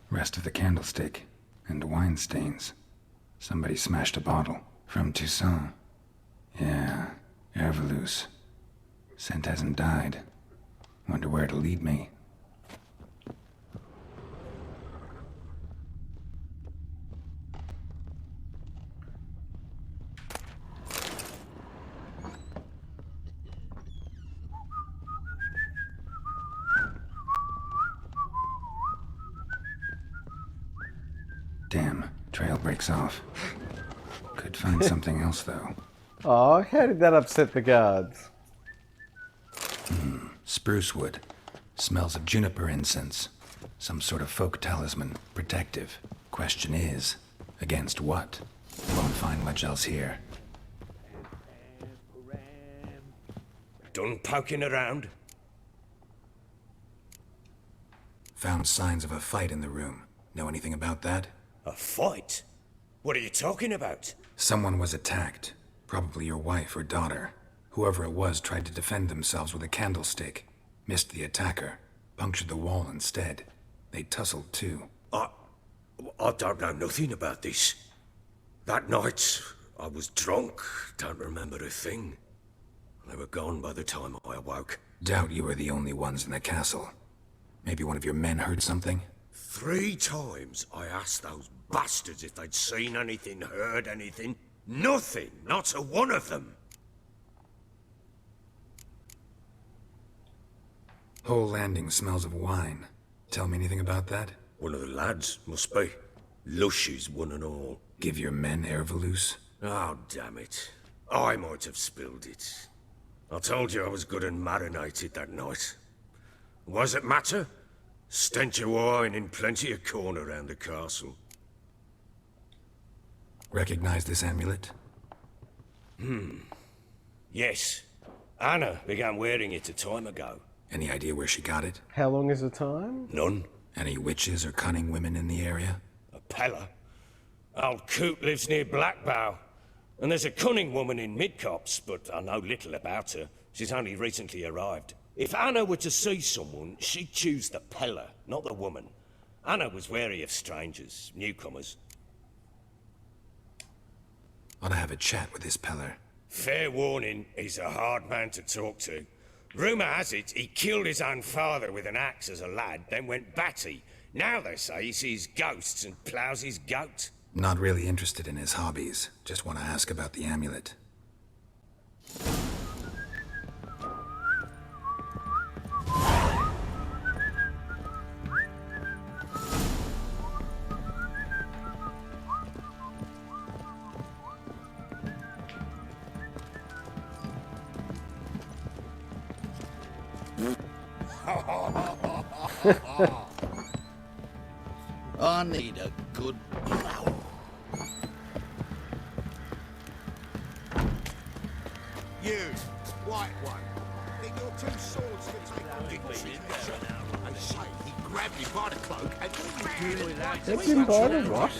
Rest of the candlestick. And wine stains. Somebody smashed a bottle. From Toussaint. Yeah, Herveloos. Scent hasn't died. Wonder where it'll lead me. Damn, trail breaks off. Could find something else, though. Oh, how did that upset the guards? Spruce wood. Smells of juniper incense. Some sort of folk talisman. Protective. Question is, against what? Won't find much else here. Done poking around? Found signs of a fight in the room. Know anything about that? A fight? What are you talking about? Someone was attacked. Probably your wife or daughter. Whoever it was tried to defend themselves with a candlestick. Missed the attacker. Punctured the wall instead. They tussled too. I don't know nothing about this. That night, I was drunk. Don't remember a thing. They were gone by the time I awoke. Doubt you were the only ones in the castle. Maybe one of your men heard something? 3 times I asked those bastards if they'd seen anything, heard anything. Nothing, not a one of them. Whole landing smells of wine. Tell me anything about that? One of the lads, must be. Lushes, one and all. Give your men Herveloos? Oh, damn it. I might have spilled it. I told you I was good and marinated that night. What does it matter? Stench of wine in plenty of corn around the castle. Recognize this amulet? Yes. Anna began wearing it a time ago. Any idea where she got it? How long is the time? None. Any witches or cunning women in the area? A Pella. Old Coot lives near Blackbow. And there's a cunning woman in Midcops, but I know little about her. She's only recently arrived. If Anna were to see someone, she'd choose the Pella, not the woman. Anna was wary of strangers, newcomers. Ought to have a chat with this Peller. Fair warning, he's a hard man to talk to. Rumour has it he killed his own father with an axe as a lad, then went batty. Now they say he sees ghosts and ploughs his goat. Not really interested in his hobbies. Just want to ask about the amulet. I need a good blow. You, white one, think your 2 swords can take on the pussy and say he grabbed me by the cloak. That's invited, what?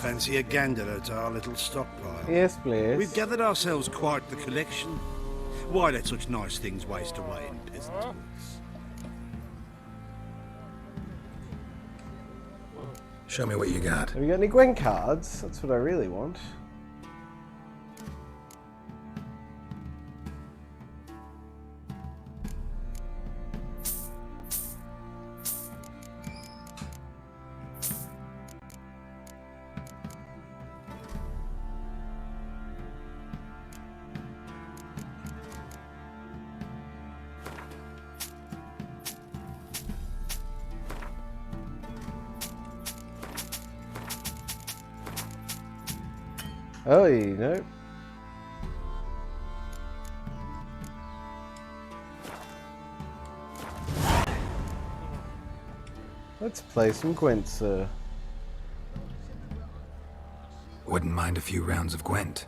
Fancy a gander to our little stockpile? Yes, please. We've gathered ourselves quite the collection. Why let such nice things waste away in peasant woods? Show me what you got. Have you got any Gwen cards? That's what I really want. Oh, you know. Let's play some Gwent, sir. Wouldn't mind a few rounds of Gwent.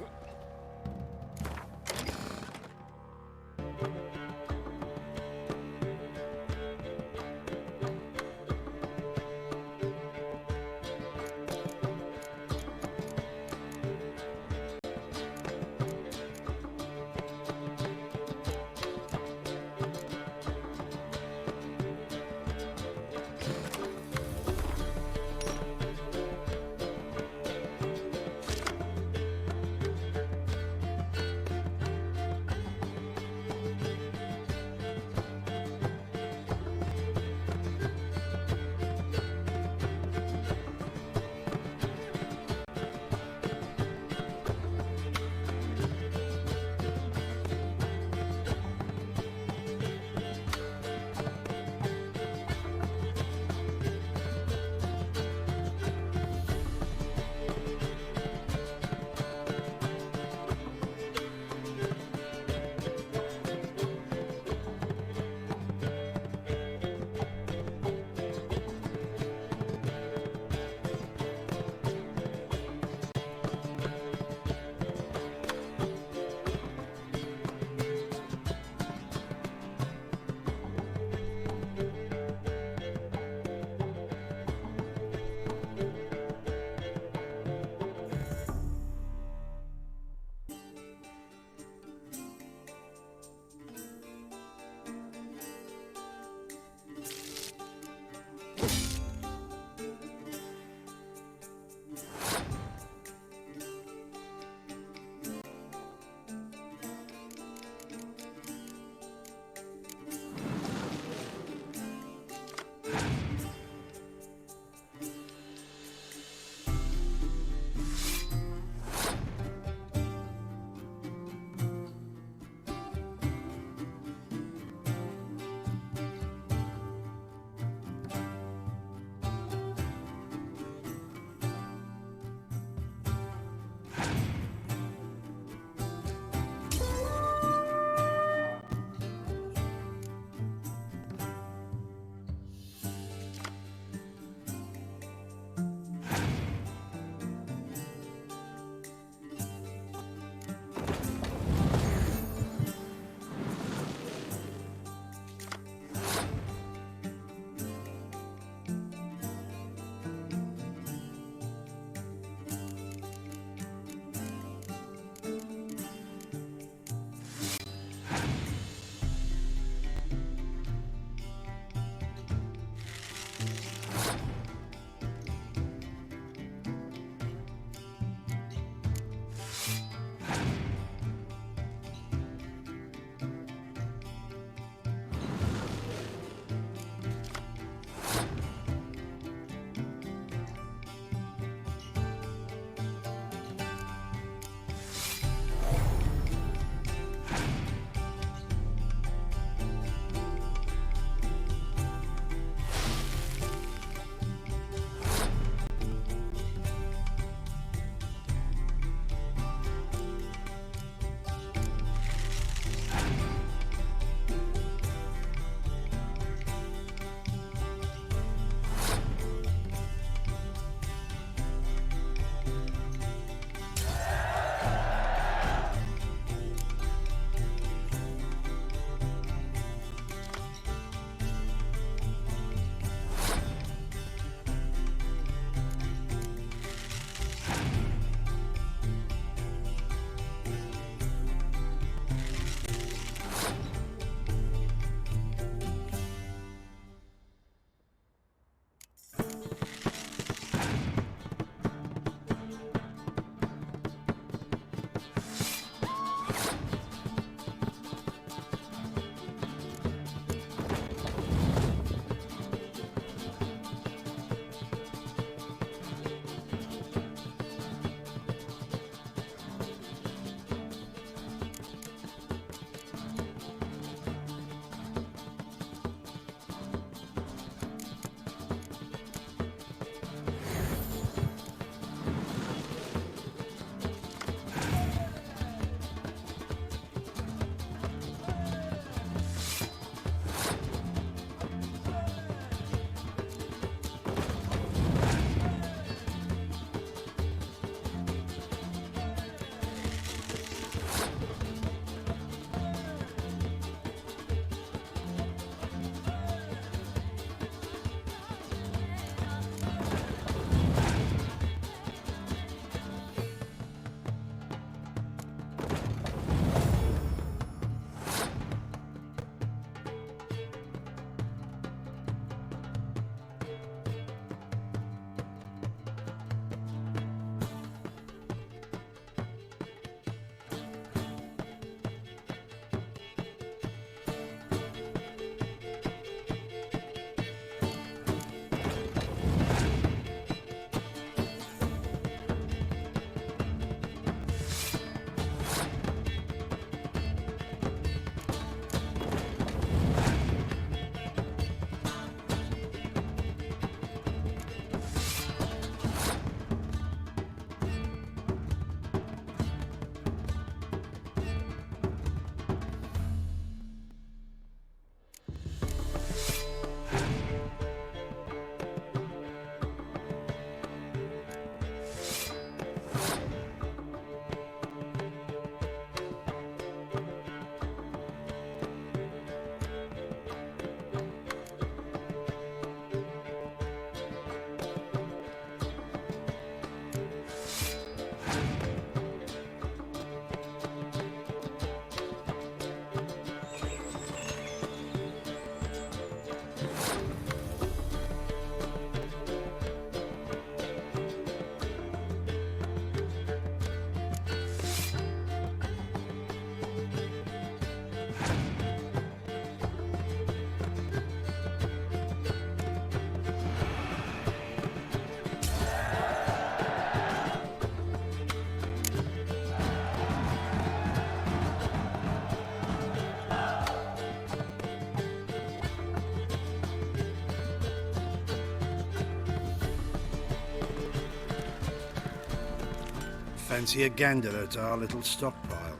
Fancy a gander at our little stockpile?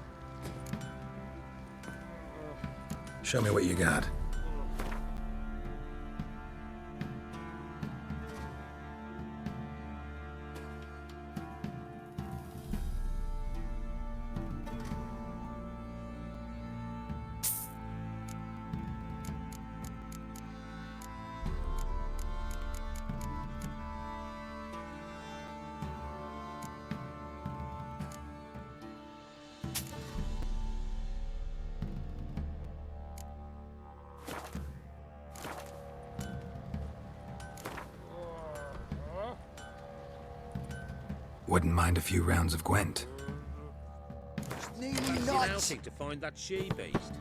Show me what you got. Wouldn't mind a few rounds of Gwent. Nearly night to find that she-beast.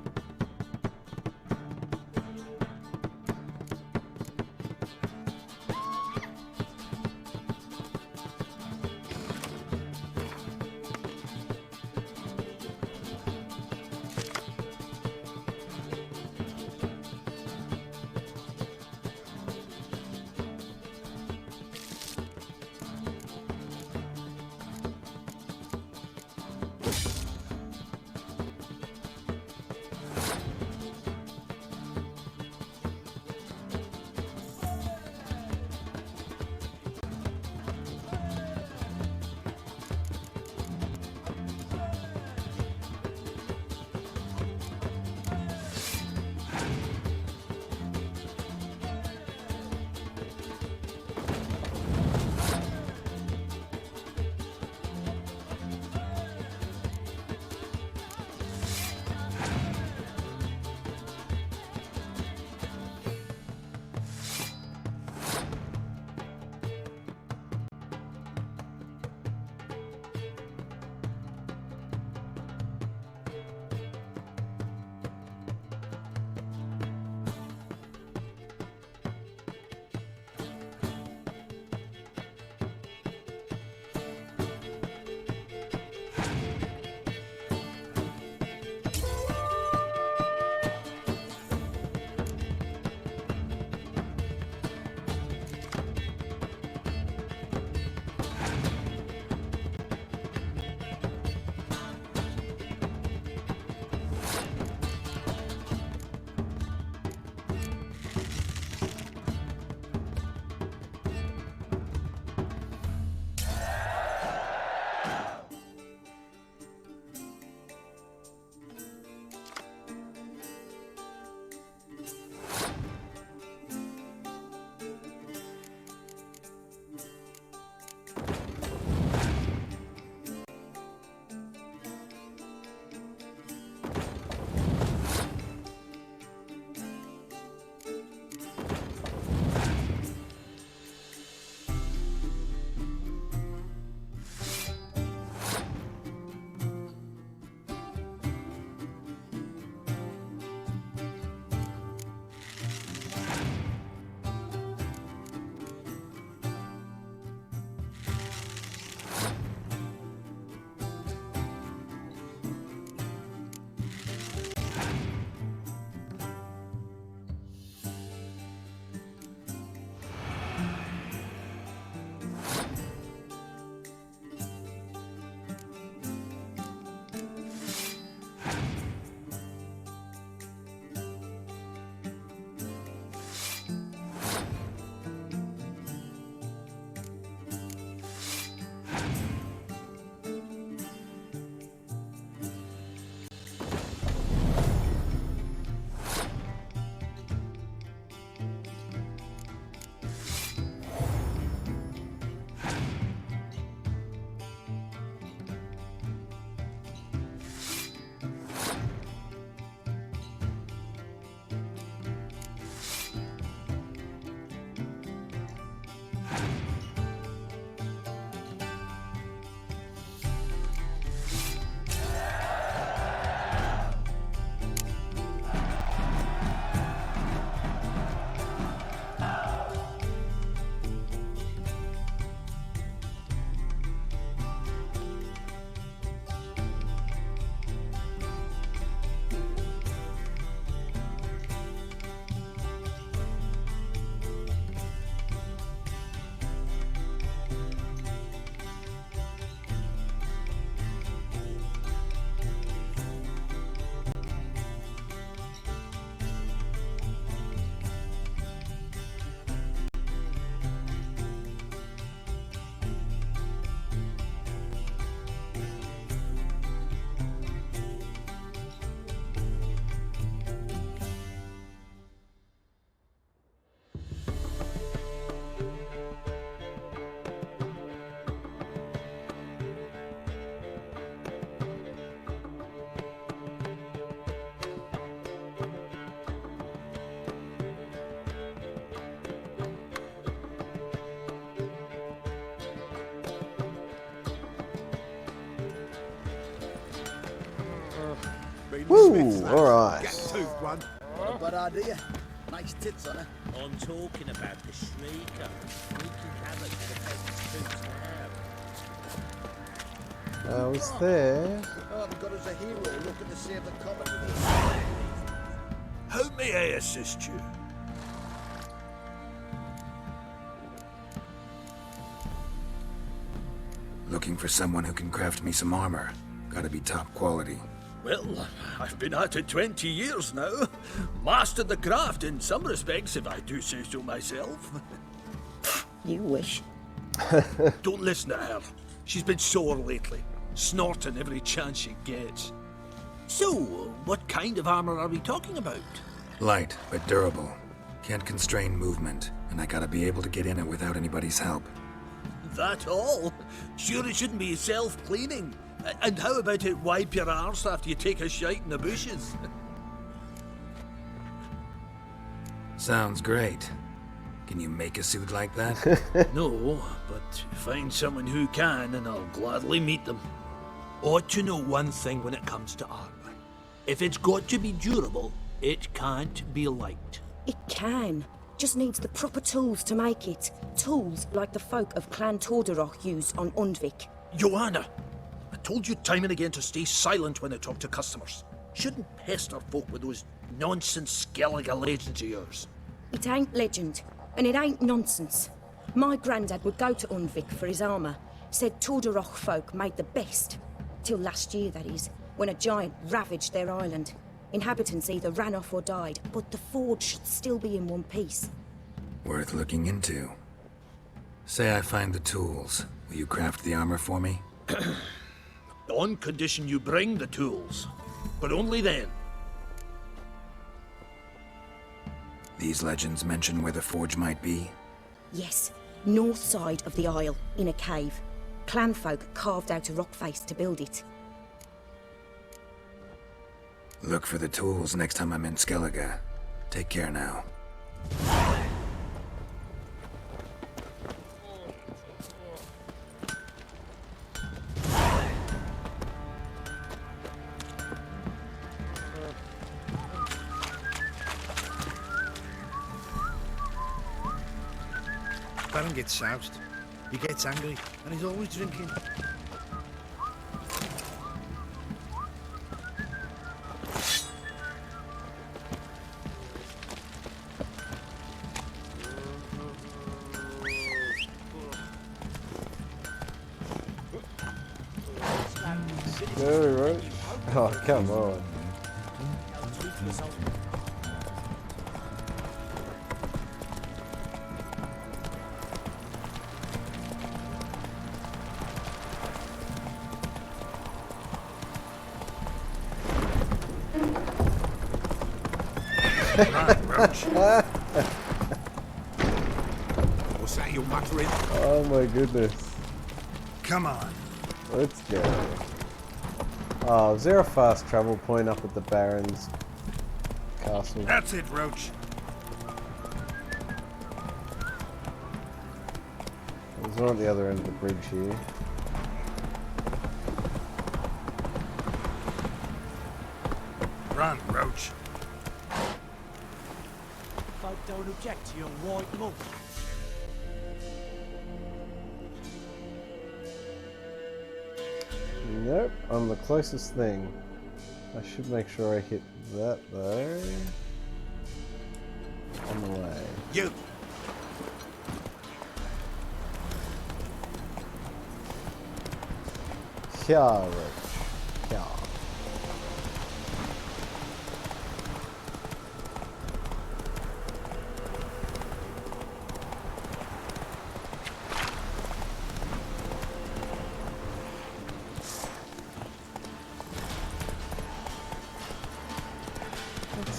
Woo! Alright. Gap-toothed one. Not a bad idea. Nice tits on her. I'm talking about the shrieker. Wreaking havoc with the peasant's boots I was there. Oh, we got us a hero looking to save the comet. How may I assist you? Looking for someone who can craft me some armor. Gotta be top quality. Well, I've been at it 20 years now. Mastered the craft in some respects, if I do say so myself. You wish. Don't listen to her. She's been sore lately, snorting every chance she gets. So, what kind of armor are we talking about? Light, but durable. Can't constrain movement, and I gotta be able to get in it without anybody's help. That all? Sure it shouldn't be self-cleaning. And how about it wipe your arse after you take a shite in the bushes? Sounds great. Can you make a suit like that? No, but find someone who can and I'll gladly meet them. Ought to know one thing when it comes to armor. If it's got to be durable, it can't be light. It can. Just needs the proper tools to make it. Tools like the folk of Clan Torderoch used on Undvik. Joanna, I told you time and again to stay silent when I talk to customers. Shouldn't pester folk with those nonsense Skellige legends of yours. It ain't legend, and it ain't nonsense. My granddad would go to Undvik for his armour. Said Torderoch folk made the best. Till last year, that is, when a giant ravaged their island. Inhabitants either ran off or died, but the forge should still be in one piece. Worth looking into. Say I find the tools. Will you craft the armor for me? On condition you bring the tools. But only then. These legends mention where the forge might be? Yes, north side of the isle, in a cave. Clanfolk carved out a rock face to build it. Look for the tools next time I'm in Skellige. Take care now. Baron gets soused. He gets angry, and he's always drinking. No, right? Oh, come on. What's that you're muttering? Oh my goodness. Come on. Let's go. Oh, is there a fast travel point up at the Baron's castle? That's it, Roach. There's one at the other end of the bridge here. Run, Roach. Folk don't object to your white look. Nope, I'm the closest thing. I should make sure I hit that though. On the way. You. Yeah, Rich. Yeah.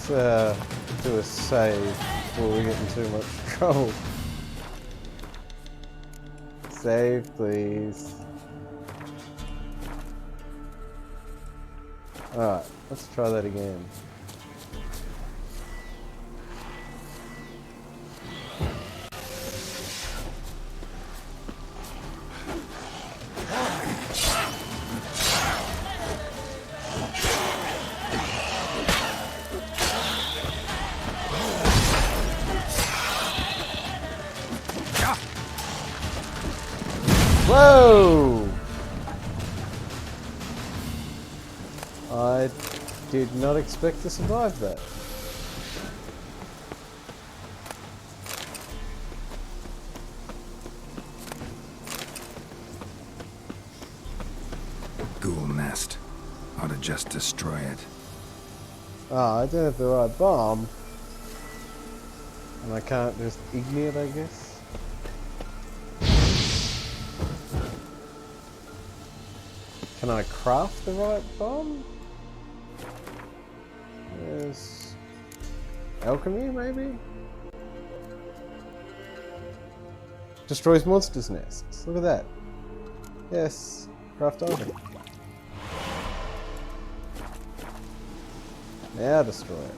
Let's do a save before we get in too much trouble. Save, please. Alright, let's try that again. Whoa! I did not expect to survive that. Ghoul nest. Ought to just destroy it. Ah, I don't have the right bomb. And I can't just ignite it, I guess. Can I craft the right bomb? There's alchemy, maybe? Destroys monsters' nests. Look at that. Yes, craft item. Now destroy it.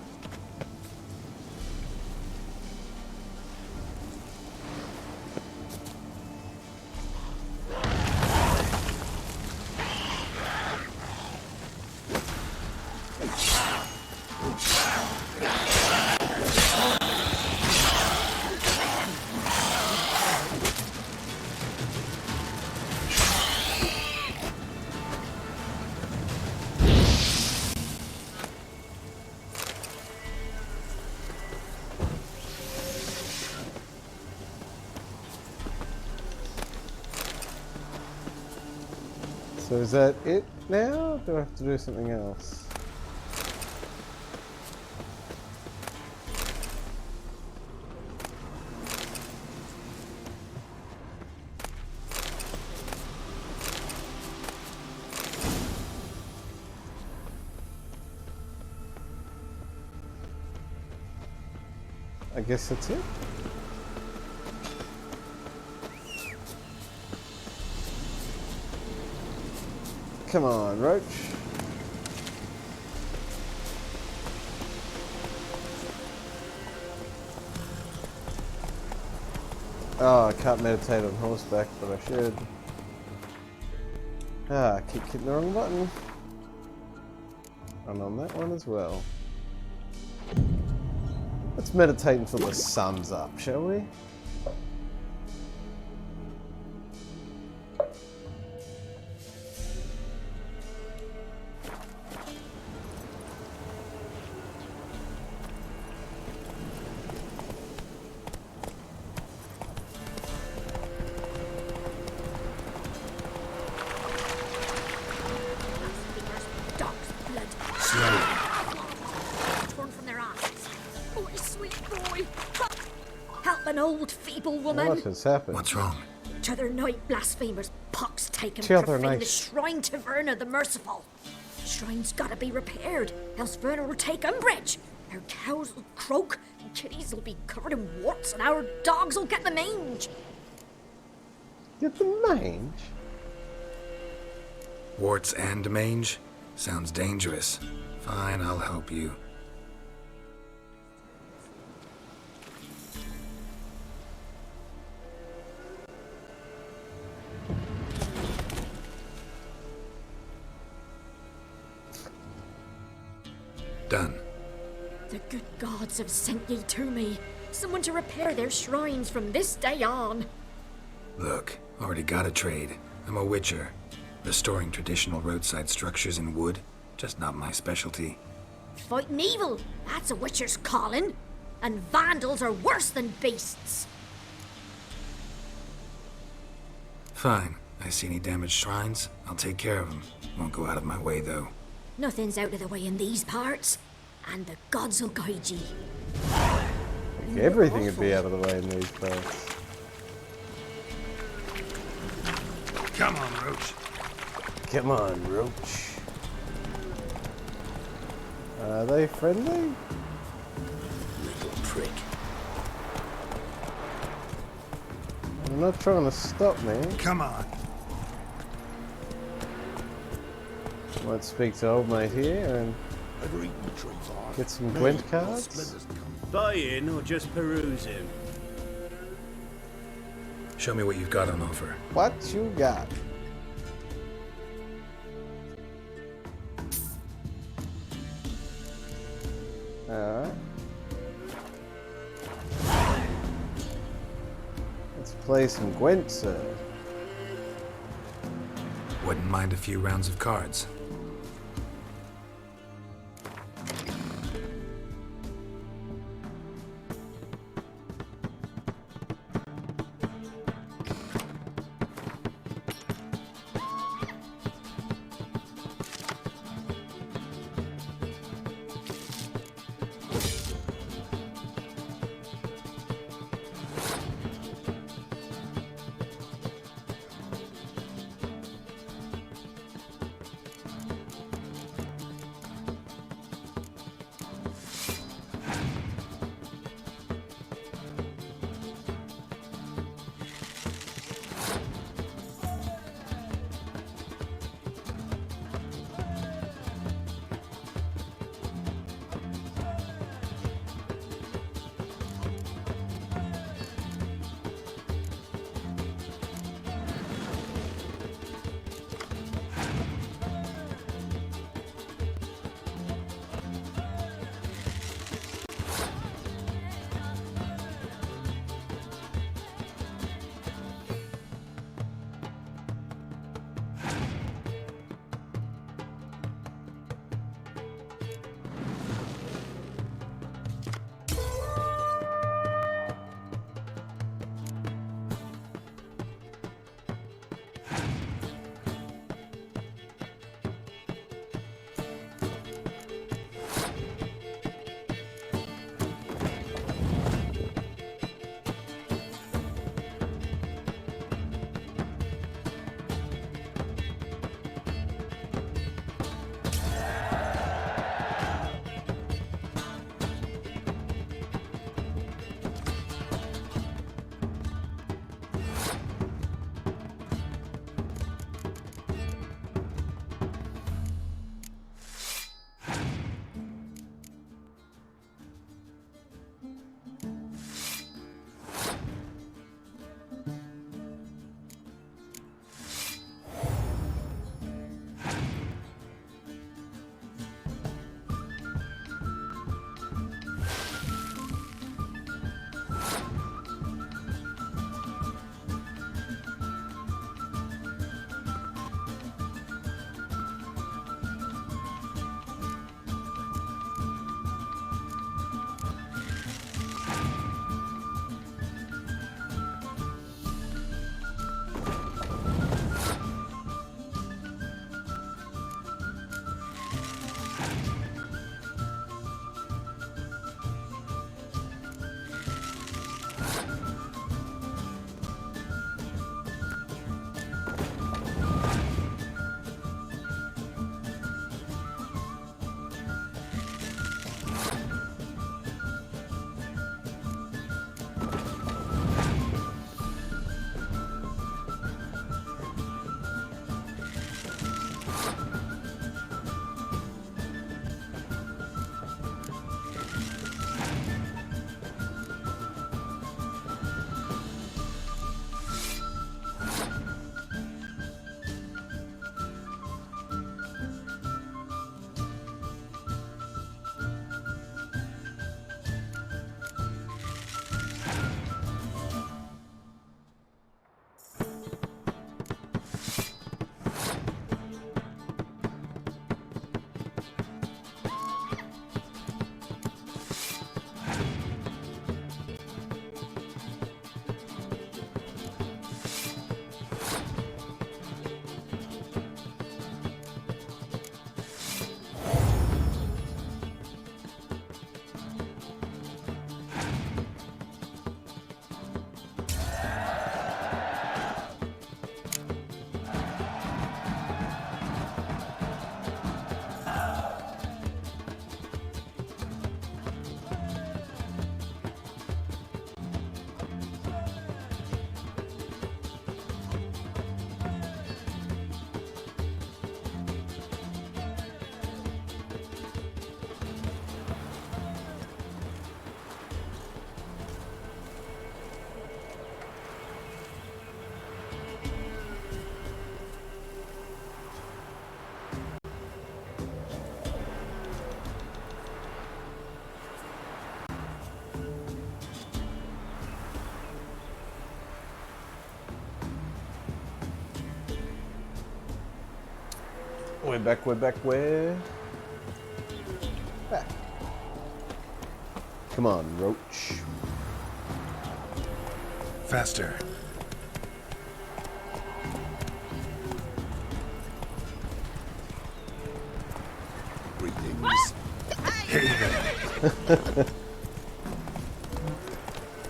So is that it now? Or do I have to do something else? I guess that's it. Come on, Roach. Oh, I can't meditate on horseback, but I should. Ah, I keep hitting the wrong button. And on that one as well. Let's meditate until the sun's up, shall we? An old feeble woman. What has happened? What's wrong? T'other night blasphemers pox taken T'other profane night. the shrine to Verna the Merciful. Shrine's gotta be repaired, else Verna will take umbrage. Our cows will croak, and kitties will be covered in warts, and our dogs will get the mange. Get the mange? Warts and mange? Sounds dangerous. Fine, I'll help you. Done. The good gods have sent ye to me. Someone to repair their shrines from this day on. Look, already got a trade. I'm a witcher. Restoring traditional roadside structures in wood, just not my specialty. Fighting evil, that's a witcher's calling. And vandals are worse than beasts. Fine. I see any damaged shrines, I'll take care of them. Won't go out of my way, though. Nothing's out of the way in these parts, and the gods will guide ye. Everything would be out of the way in these parts. Come on, Roach. Come on, Roach. Are they friendly? Little prick. They're not trying to stop me. Come on. Might speak to old mate here and get some Gwent cards. Buy in or just perusing? Show me what you've got on offer. What you got? Alright. Let's play some Gwent, sir. Wouldn't mind a few rounds of cards. We're back, we're back, we're back. Come on, Roach. Faster. Greetings.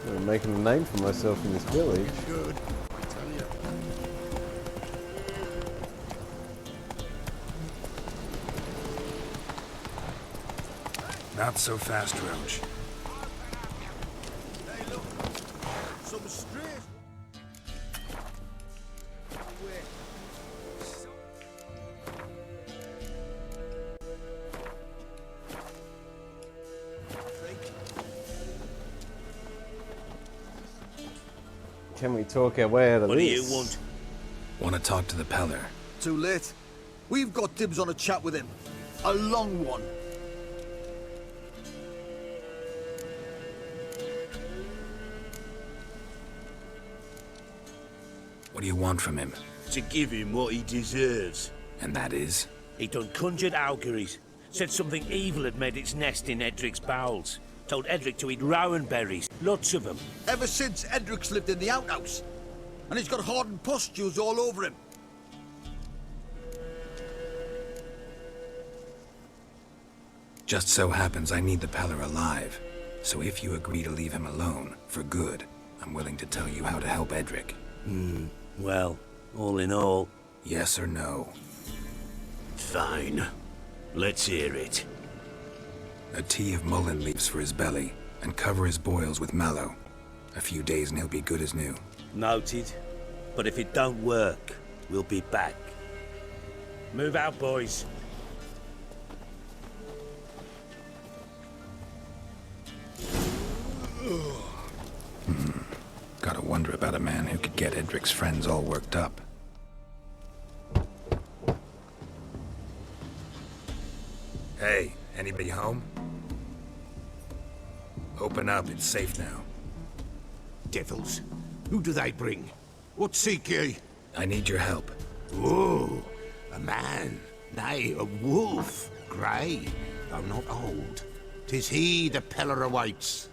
I'm making a name for myself in this village. Good. I tell you. Not so fast, Roach. Hey, look. Some straight. Can we talk our way out of What do this? you want? Want to talk to the Peller. Too late. We've got dibs on a chat with him. A long one. What do you want from him? To give him what he deserves. And that is? He done conjured auguries. Said something evil had made its nest in Edric's bowels. Told Edric to eat rowan berries. Lots of them. Ever since Edric's lived in the outhouse. And he's got hardened pustules all over him. Just so happens I need the Peller alive. So if you agree to leave him alone, for good, I'm willing to tell you how to help Edric. Well, all in all... Yes or no? Fine. Let's hear it. A tea of mullein leaves for his belly, and cover his boils with mallow. A few days and he'll be good as new. Noted. But if it don't work, we'll be back. Move out, boys. Gotta wonder about a man who could get Edric's friends all worked up. Hey, anybody home? Open up, it's safe now. Devils. Who do they bring? What seek ye? I need your help. Oh, a man. Nay, a wolf. Grey, though not old. 'Tis he the Peller awaits.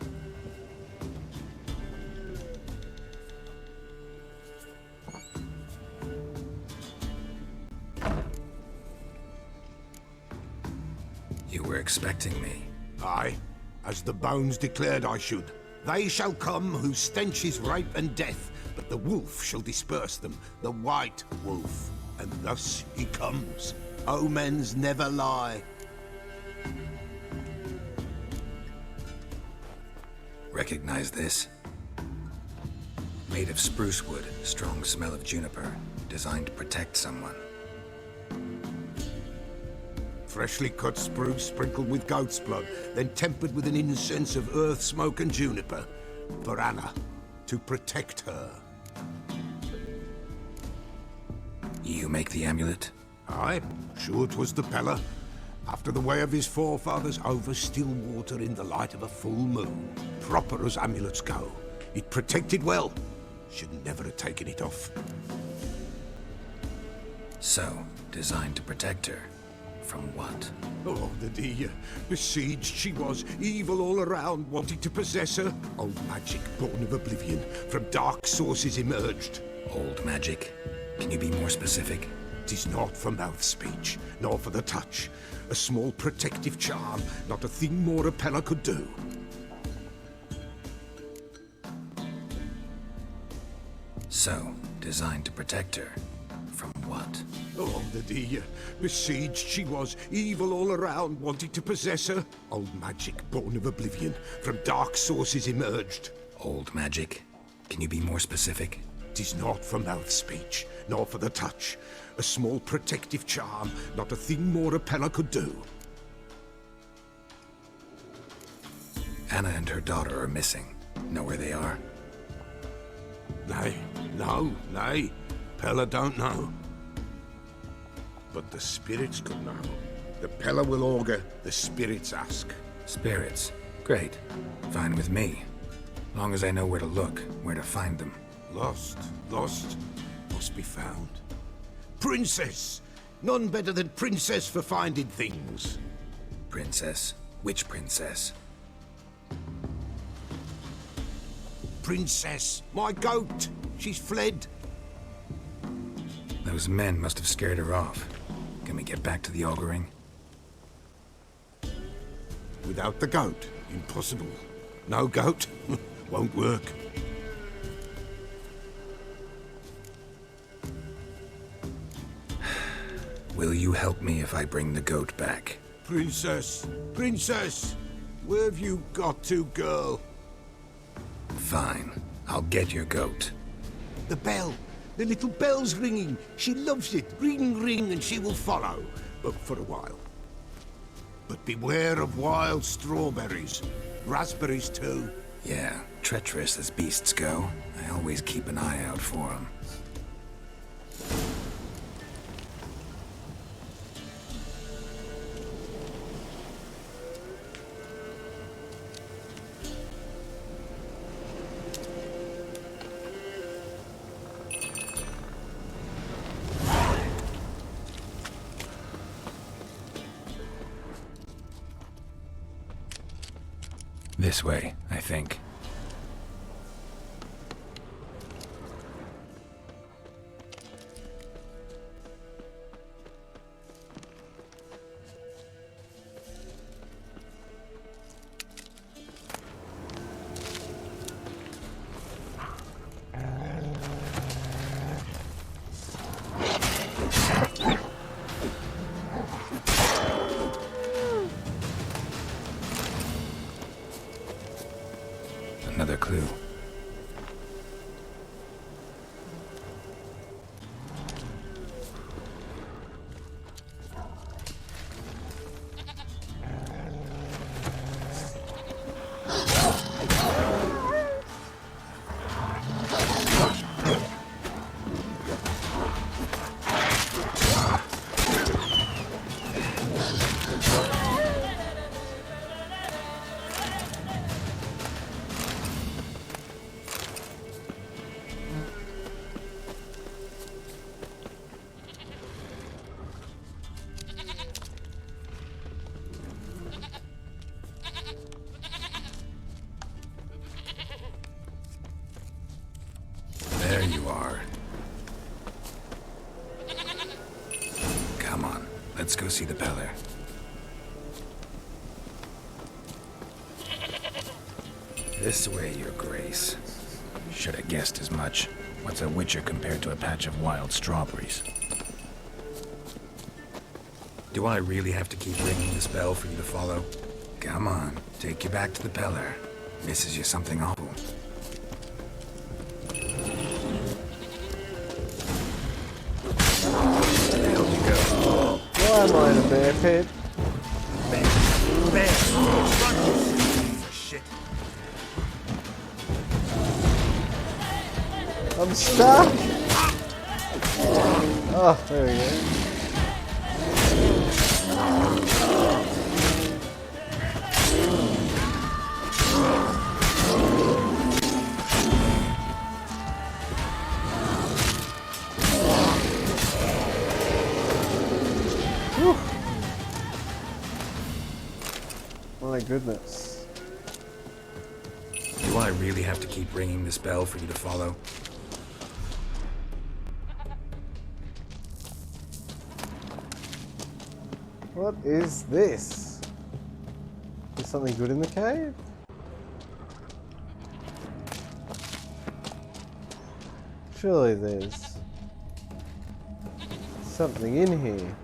You were expecting me. Aye, as the bones declared I should. They shall come whose stench is rape and death, but the wolf shall disperse them, the white wolf. And thus he comes. Omens never lie. Recognize this? Made of spruce wood, strong smell of juniper, designed to protect someone. Freshly cut spruce sprinkled with goat's blood, then tempered with an incense of earth, smoke and juniper. For Anna, to protect her. You make the amulet? Aye, sure 'twas the Peller. After the way of his forefathers, over still water in the light of a full moon. Proper as amulets go. It protected well. Should never have taken it off. So, designed to protect her. From what? Oh, the besieged she was, evil all around, wanting to possess her. Old magic, born of oblivion, from dark sources emerged. Old magic? Can you be more specific? 'Tis not for mouth speech, nor for the touch. A small protective charm, not a thing more a Peller could do. So, designed to protect her. From what? Oh, the besieged she was, evil all around, wanting to possess her. Old magic, born of oblivion, from dark sources emerged. Old magic? Can you be more specific? 'Tis not for mouth speech, nor for the touch. A small protective charm, not a thing more a Peller could do. Anna and her daughter are missing. Know where they are? Nay, nay. Peller don't know. But the spirits could know. The Peller will augur, the spirits ask. Spirits? Great. Fine with me. Long as I know where to look, where to find them. Lost, must be found. Princess! None better than Princess for finding things. Princess? Which princess? Princess, my goat. She's fled. Those men must have scared her off. Can we get back to the auguring? Without the goat, impossible. No goat, won't work. Will you help me if I bring the goat back? Princess, Princess, where have you got to, girl? Fine. I'll get your goat. The bell. The little bell's ringing. She loves it. Ring, ring, and she will follow. But for a while. But beware of wild strawberries. Raspberries, too. Yeah, treacherous as beasts go. I always keep an eye out for them. This way, I think. Another clue. There you are. Come on, let's go see the Peller. This way, Your Grace. Should have guessed as much. What's a witcher compared to a patch of wild strawberries? Do I really have to keep ringing this bell for you to follow? Come on, take you back to the Peller. Misses you something awful. Why am I in a bear pit? Shit. I'm stuck! Oh, there we go. My goodness. Do I really have to keep ringing this bell for you to follow? What is this? Is something good in the cave? Surely there's something in here.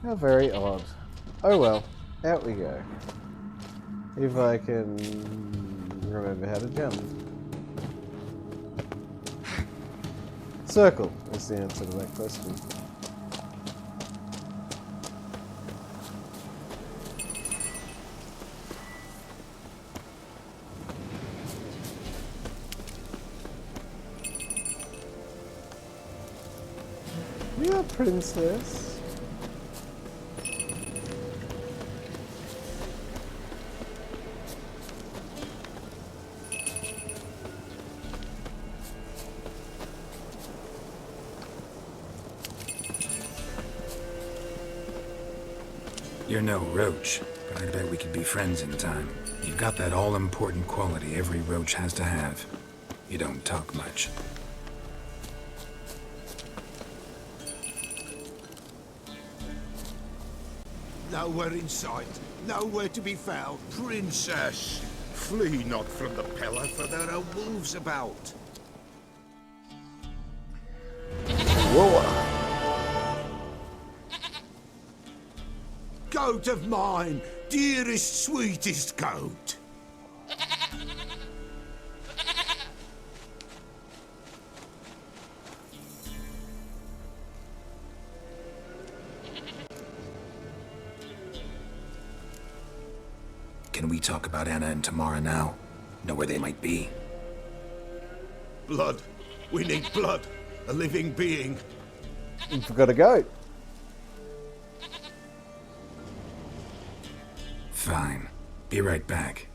How very odd. Oh well, out we go. If I can remember how to jump. Circle is the answer to that question. princess. You're no roach, but I bet we could be friends in time. You've got that all-important quality every roach has to have. You don't talk much. Nowhere in sight, nowhere to be found. Princess, flee not from the pillar, for there are wolves about. Whoa. Goat of mine, dearest, sweetest goat. Can we talk about Anna and Tamara now? Know where they might be? Blood. We need blood. A living being. You forgot a goat. Fine. Be right back.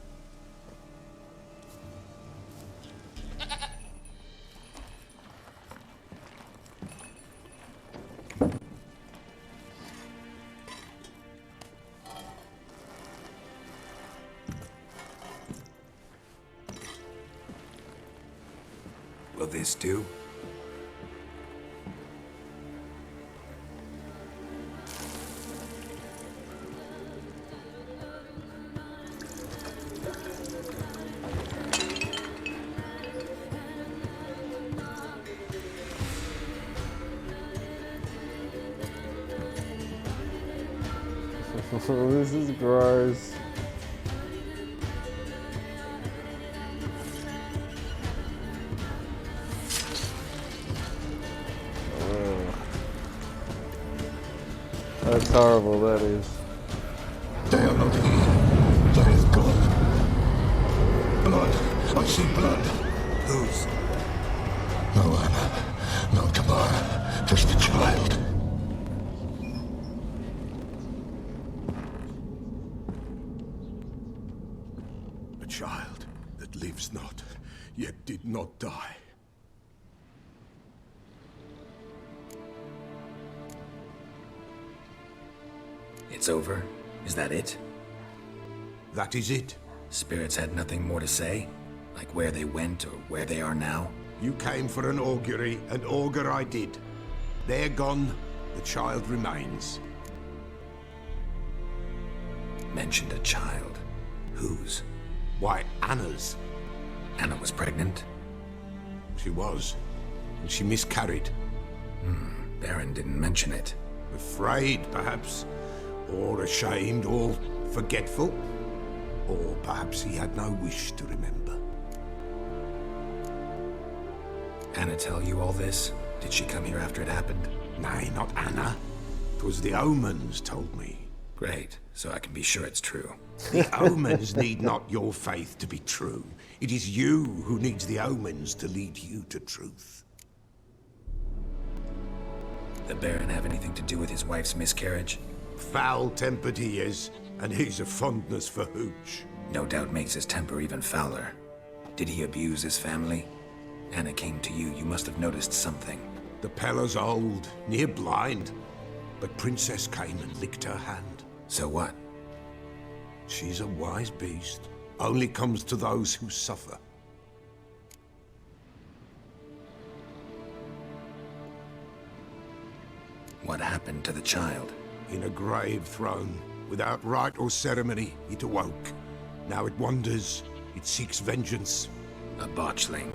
Will this do? This is gross. That's horrible, that is. They are not here. There is blood. Blood. I see blood. Whose? No Anna. No Tamara. Just the child. A child that lives not, yet did not die. It's over? Is that it? That is it. Spirits had nothing more to say? Like where they went or where they are now? You came for an augury, and augur I did. They're gone, the child remains. Mentioned a child. Whose? Why, Anna's. Anna was pregnant? She was, and she miscarried. Baron didn't mention it. Afraid, perhaps. Or ashamed, or forgetful. Or perhaps he had no wish to remember. Anna tell you all this? Did she come here after it happened? Nay, not Anna. 'Twas the omens told me. Great, so I can be sure it's true. The omens need not your faith to be true. It is you who needs the omens to lead you to truth. The Baron have anything to do with his wife's miscarriage? Foul-tempered he is, and he's a fondness for hooch. No doubt makes his temper even fouler. Did he abuse his family? Anna came to you, you must have noticed something. The Pella's old, near blind, but Princess came and licked her hand. So what? She's a wise beast. Only comes to those who suffer. What happened to the child? In a grave thrown, without rite or ceremony, it awoke. Now it wanders, it seeks vengeance. A botchling.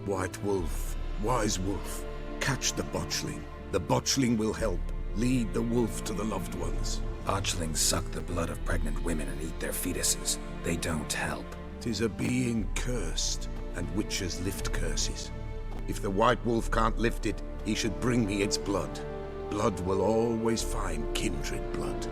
White wolf, wise wolf, catch the botchling. The botchling will help, lead the wolf to the loved ones. Botchlings suck the blood of pregnant women and eat their fetuses. They don't help. 'Tis a being cursed, and witches lift curses. If the white wolf can't lift it, he should bring me its blood. Blood will always find kindred blood.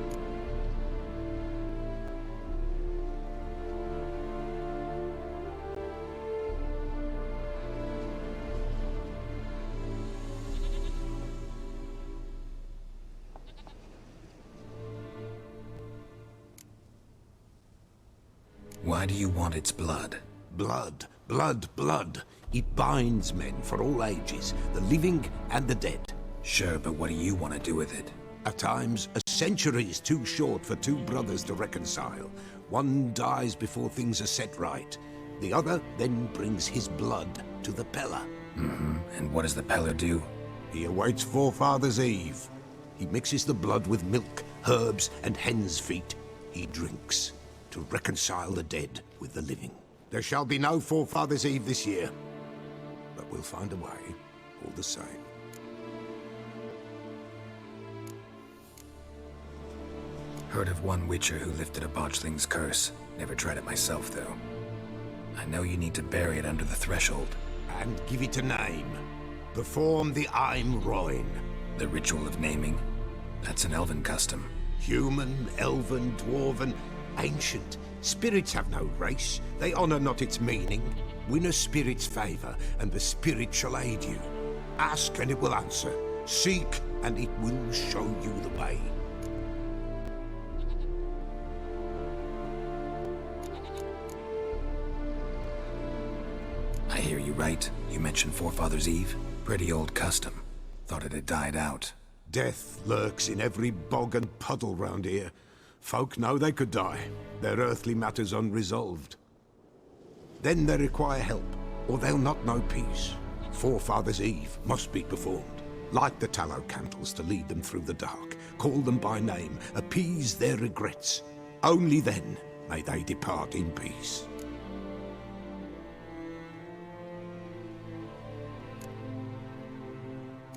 Why do you want its blood? Blood, blood, blood. It binds men for all ages, the living and the dead. Sure, but what do you want to do with it? At times, a century is too short for two brothers to reconcile. One dies before things are set right. The other then brings his blood to the Peller. And what does the Peller do? He awaits Forefathers' Eve. He mixes the blood with milk, herbs, and hen's feet. He drinks to reconcile the dead with the living. There shall be no Forefathers' Eve this year, but we'll find a way, all the same. Heard of one witcher who lifted a botchling's curse. Never tried it myself, though. I know you need to bury it under the threshold. And give it a name. Perform the Aim Roin. The ritual of naming? That's an elven custom. Human, elven, dwarven, ancient. Spirits have no race. They honor not its meaning. Win a spirit's favor, and the spirit shall aid you. Ask, and it will answer. Seek, and it will show you the way. I hear you right. You mentioned Forefathers' Eve. Pretty old custom. Thought it had died out. Death lurks in every bog and puddle round here. Folk know they could die, their earthly matters unresolved. Then they require help, or they'll not know peace. Forefathers' Eve must be performed. Light the tallow candles to lead them through the dark. Call them by name, appease their regrets. Only then may they depart in peace.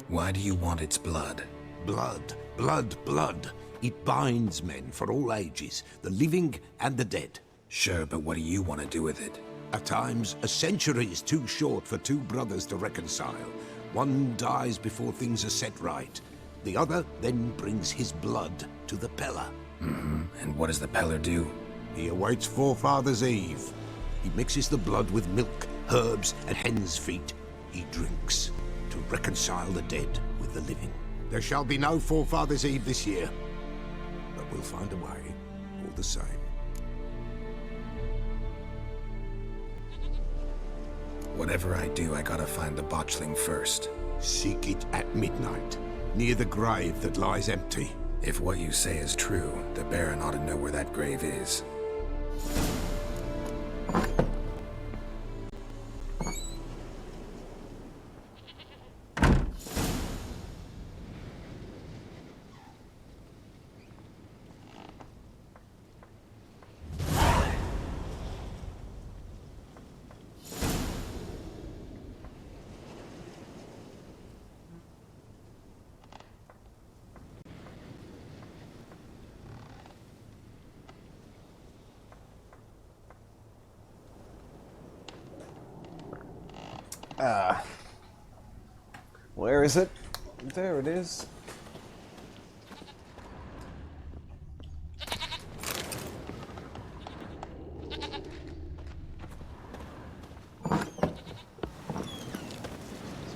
Why do you want its blood? Blood, blood, blood. It binds men for all ages, the living and the dead. Sure, but what do you want to do with it? At times, a century is too short for two brothers to reconcile. One dies before things are set right. The other then brings his blood to the Peller. And what does the Peller do? He awaits Forefathers' Eve. He mixes the blood with milk, herbs, and hen's feet. He drinks to reconcile the dead with the living. There shall be no Forefathers' Eve this year, but we'll find a way, all the same. Whatever I do, I gotta find the botchling first. Seek it at midnight, near the grave that lies empty. If what you say is true, the Baron ought to know where that grave is. Where is it? There it is. So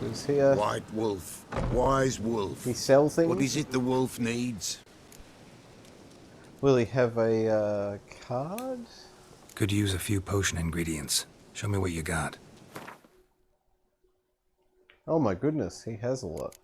it's here. White wolf, wise wolf. He sells things? What is it the wolf needs? Will he have a card? Could use a few potion ingredients. Show me what you got. Oh my goodness, he has a lot.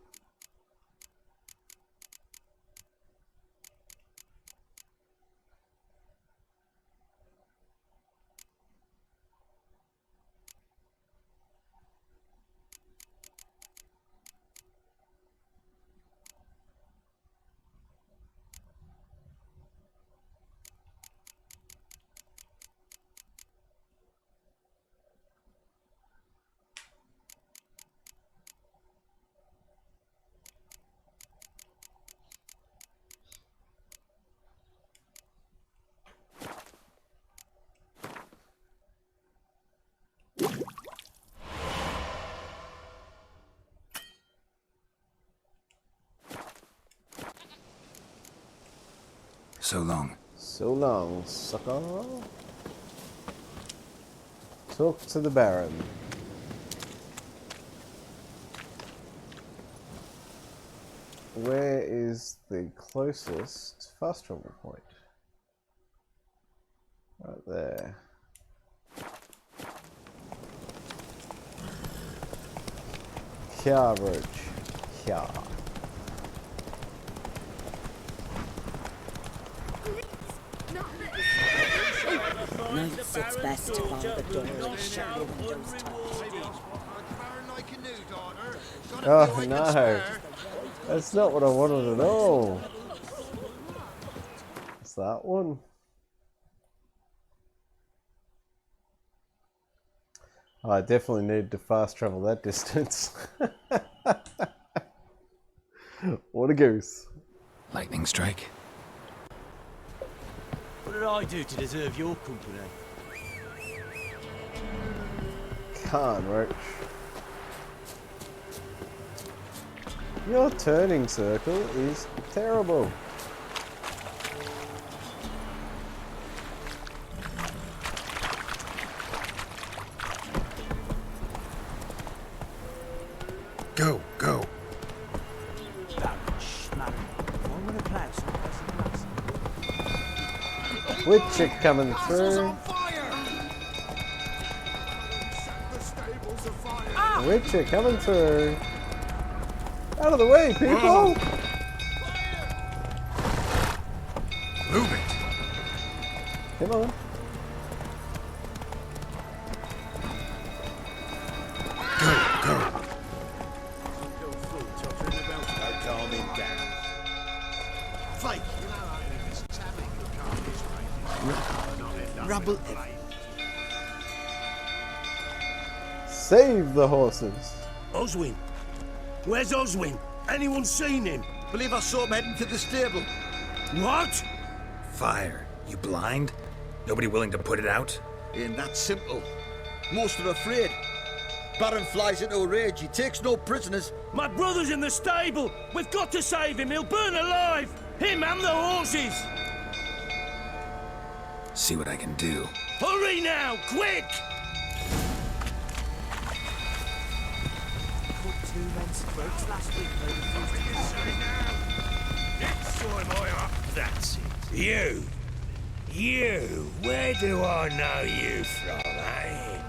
So long. So long, sucker. Talk to the Baron. Where is the closest fast travel point? Right there. Here, Roach. Here. Nights it's best to bar the door and shut the windows tight. Oh no, that's not what I wanted at all. It's that one. I definitely need to fast travel that distance. What a goose. Lightning strike. What did I do to deserve your company? Can't, Roach. Your turning circle is terrible. Go, go. Witcher coming through. Witcher coming through. Out of the way, people! Move it. Come on. Go. Calm him down. Fight! Rubble. Save the horses. Oswin! Where's Oswin? Anyone seen him? Believe I saw him heading to the stable. What? Fire. You blind? Nobody willing to put it out? Ain't that simple. Most are afraid. Baron flies into a rage. He takes no prisoners. My brother's in the stable. We've got to save him. He'll burn alive. Him and the horses. See what I can do. Hurry now, quick! Cut 2 men's throats last week. That's it. You, where do I know you from, eh?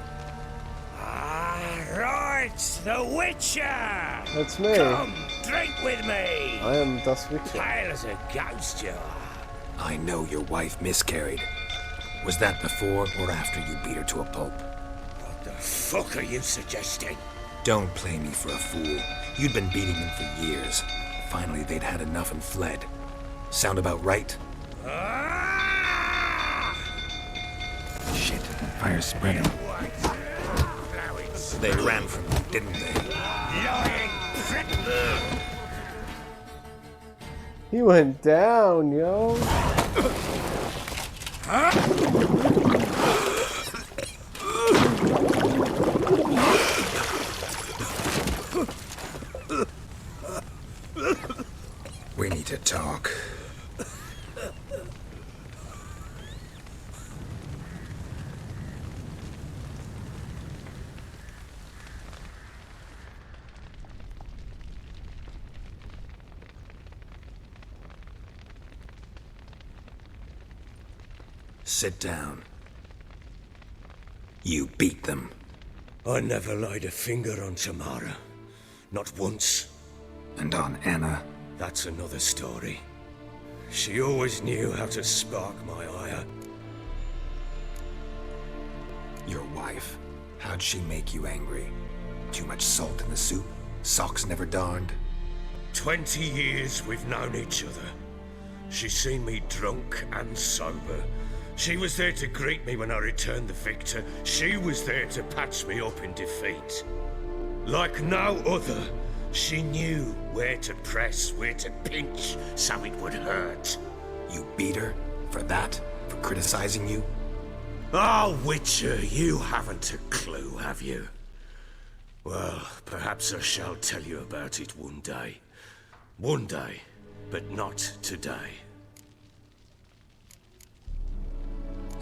Ah, right, the Witcher! That's me. Come, drink with me! I am Das Witcher. Pale as a ghost, you are. I know your wife miscarried. Was that before or after you beat her to a pulp? What the fuck are you suggesting? Don't play me for a fool. You'd been beating them for years. Finally, they'd had enough and fled. Sound about right? Shit, fire's spreading. They ran from you, didn't they? Lying prick! He went down, yo. We need to talk. Sit down. You beat them. I never laid a finger on Tamara. Not once. And on Anna? That's another story. She always knew how to spark my ire. Your wife. How'd she make you angry? Too much salt in the soup? Socks never darned? 20 years we've known each other. She's seen me drunk and sober. She was there to greet me when I returned the victor. She was there to patch me up in defeat. Like no other, she knew where to press, where to pinch, so it would hurt. You beat her? For that? For criticizing you? Oh, Witcher, you haven't a clue, have you? Well, perhaps I shall tell you about it one day. One day, but not today.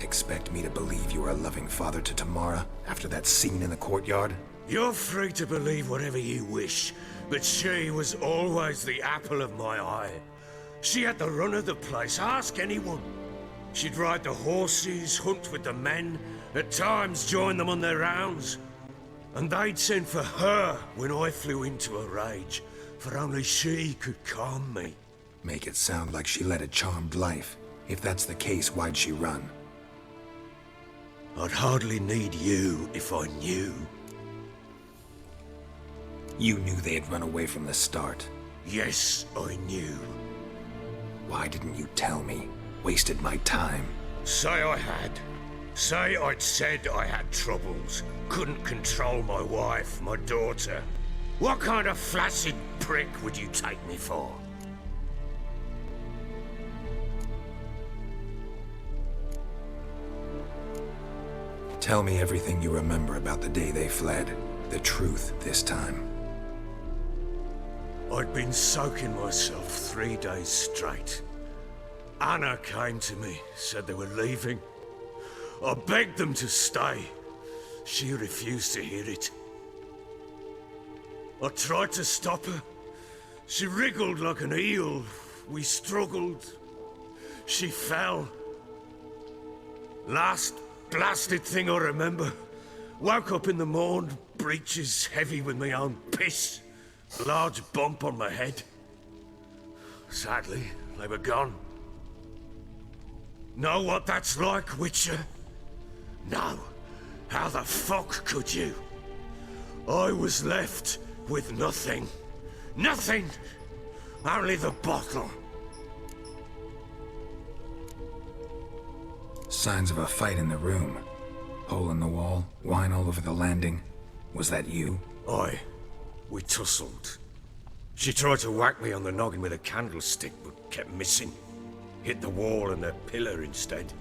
Expect me to believe you are a loving father to Tamara after that scene in the courtyard? You're free to believe whatever you wish, but she was always the apple of my eye. She had the run of the place, ask anyone. She'd ride the horses, hunt with the men, at times join them on their rounds. And they'd sent for her when I flew into a rage, for only she could calm me. Make it sound like she led a charmed life. If that's the case, why'd she run? I'd hardly need you if I knew. You knew they'd run away from the start. Yes, I knew. Why didn't you tell me? Wasted my time. Say I had. Say I'd said I had troubles. Couldn't control my wife, my daughter. What kind of flaccid prick would you take me for? Tell me everything you remember about the day they fled. The truth this time. I'd been soaking myself 3 days straight. Anna came to me, said they were leaving. I begged them to stay. She refused to hear it. I tried to stop her. She wriggled like an eel. We struggled. She fell. Last blasted thing I remember. Woke up in the morn, breeches heavy with my own piss. Large bump on my head. Sadly, they were gone. Know what that's like, Witcher? No. How the fuck could you? I was left with nothing. Nothing! Only the bottle. Signs of a fight in the room. Hole in the wall, wine all over the landing. Was that you? Aye. We tussled. She tried to whack me on the noggin with a candlestick, but kept missing. Hit the wall and the pillar instead.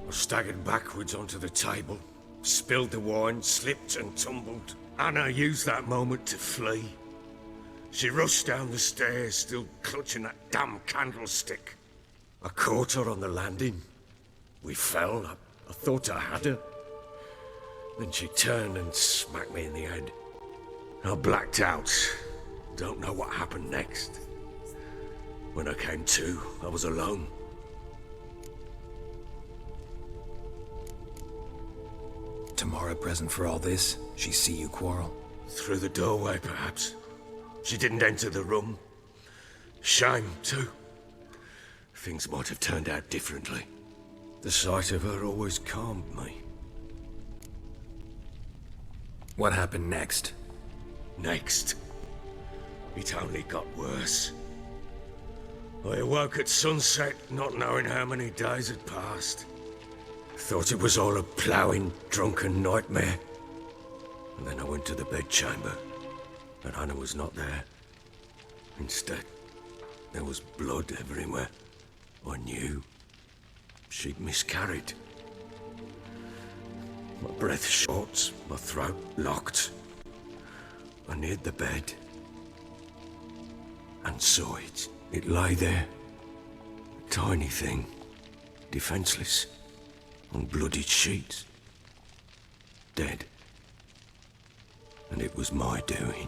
I staggered backwards onto the table, spilled the wine, slipped and tumbled. Anna used that moment to flee. She rushed down the stairs, still clutching that damn candlestick. I caught her on the landing. We fell. I thought I had her. Then she turned and smacked me in the head. I blacked out. Don't know what happened next. When I came to, I was alone. Tamara present for all this? She see you quarrel? Through the doorway, perhaps. She didn't enter the room. Shame, too. Things might have turned out differently. The sight of her always calmed me. What happened next? Next? It only got worse. I awoke at sunset, not knowing how many days had passed. Thought it was all a ploughing, drunken nightmare. And then I went to the bedchamber, but Anna was not there. Instead, there was blood everywhere. I knew she'd miscarried. My breath short, my throat locked. I neared the bed and saw it. It lay there, a tiny thing, defenseless, on bloodied sheets, dead. And it was my doing.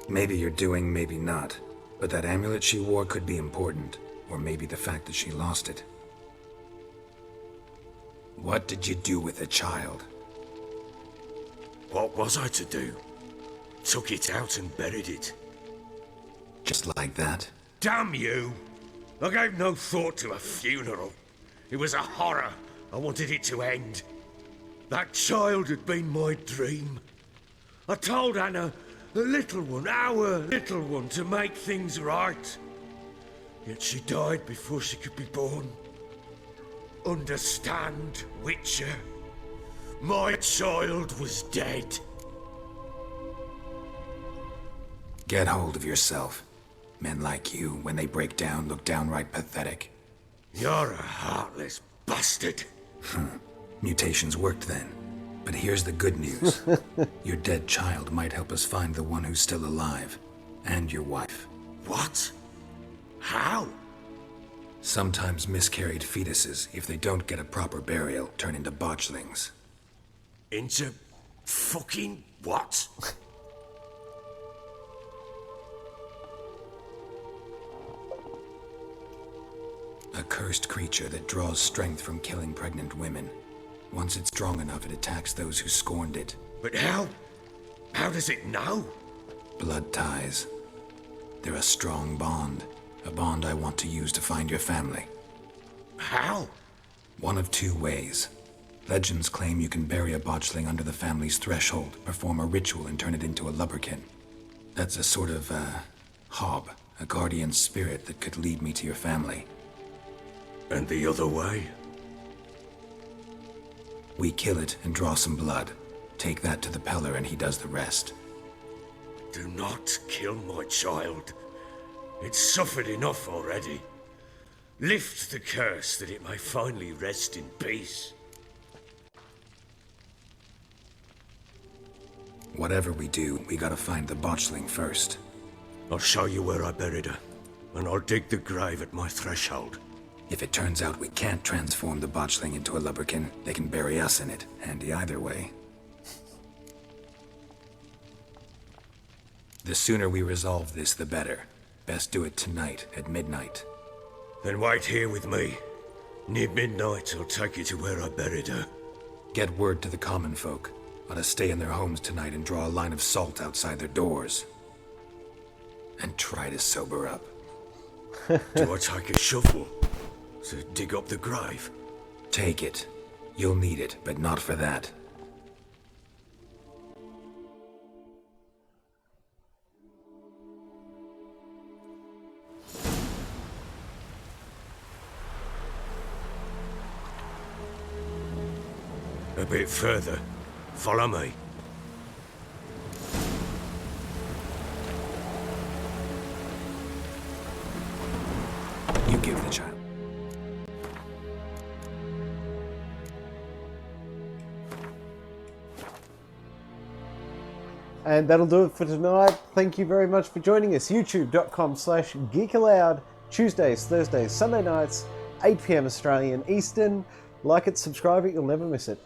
Maybe you're doing, maybe not. But that amulet she wore could be important. Or maybe the fact that she lost it. What did you do with the child? What was I to do? Took it out and buried it. Just like that? Damn you! I gave no thought to a funeral. It was a horror. I wanted it to end. That child had been my dream. I told Anna, the little one, our little one, to make things right. Yet she died before she could be born. Understand, Witcher? My child was dead. Get hold of yourself. Men like you, when they break down, look downright pathetic. You're a heartless bastard. Mutations worked then. But here's the good news. Your dead child might help us find the one who's still alive. And your wife. What? How? Sometimes miscarried fetuses, if they don't get a proper burial, turn into botchlings. Into fucking what? A cursed creature that draws strength from killing pregnant women. Once it's strong enough, it attacks those who scorned it. But how? How does it know? Blood ties. They're a strong bond. A bond I want to use to find your family. How? One of two ways. Legends claim you can bury a botchling under the family's threshold, perform a ritual, and turn it into a lubberkin. That's a sort of, hob, a guardian spirit that could lead me to your family. And the other way? We kill it and draw some blood. Take that to the Peller and he does the rest. Do not kill my child. It's suffered enough already. Lift the curse that it may finally rest in peace. Whatever we do, we gotta find the botchling first. I'll show you where I buried her, and I'll dig the grave at my threshold. If it turns out we can't transform the botchling into a lubberkin, they can bury us in it. Handy either way. The sooner we resolve this, the better. Best do it tonight, at midnight. Then wait here with me. Near midnight, I'll take you to where I buried her. Get word to the common folk. Let us stay in their homes tonight and draw a line of salt outside their doors. And try to sober up. Do I take a shovel to dig up the grave? Take it. You'll need it, but not for that. A bit further. Follow me. You give the child. And that'll do it for tonight. Thank you very much for joining us. YouTube.com/geekaloud. Tuesdays, Thursdays, Sunday nights, 8 PM Australian Eastern. Like it, subscribe it, you'll never miss it.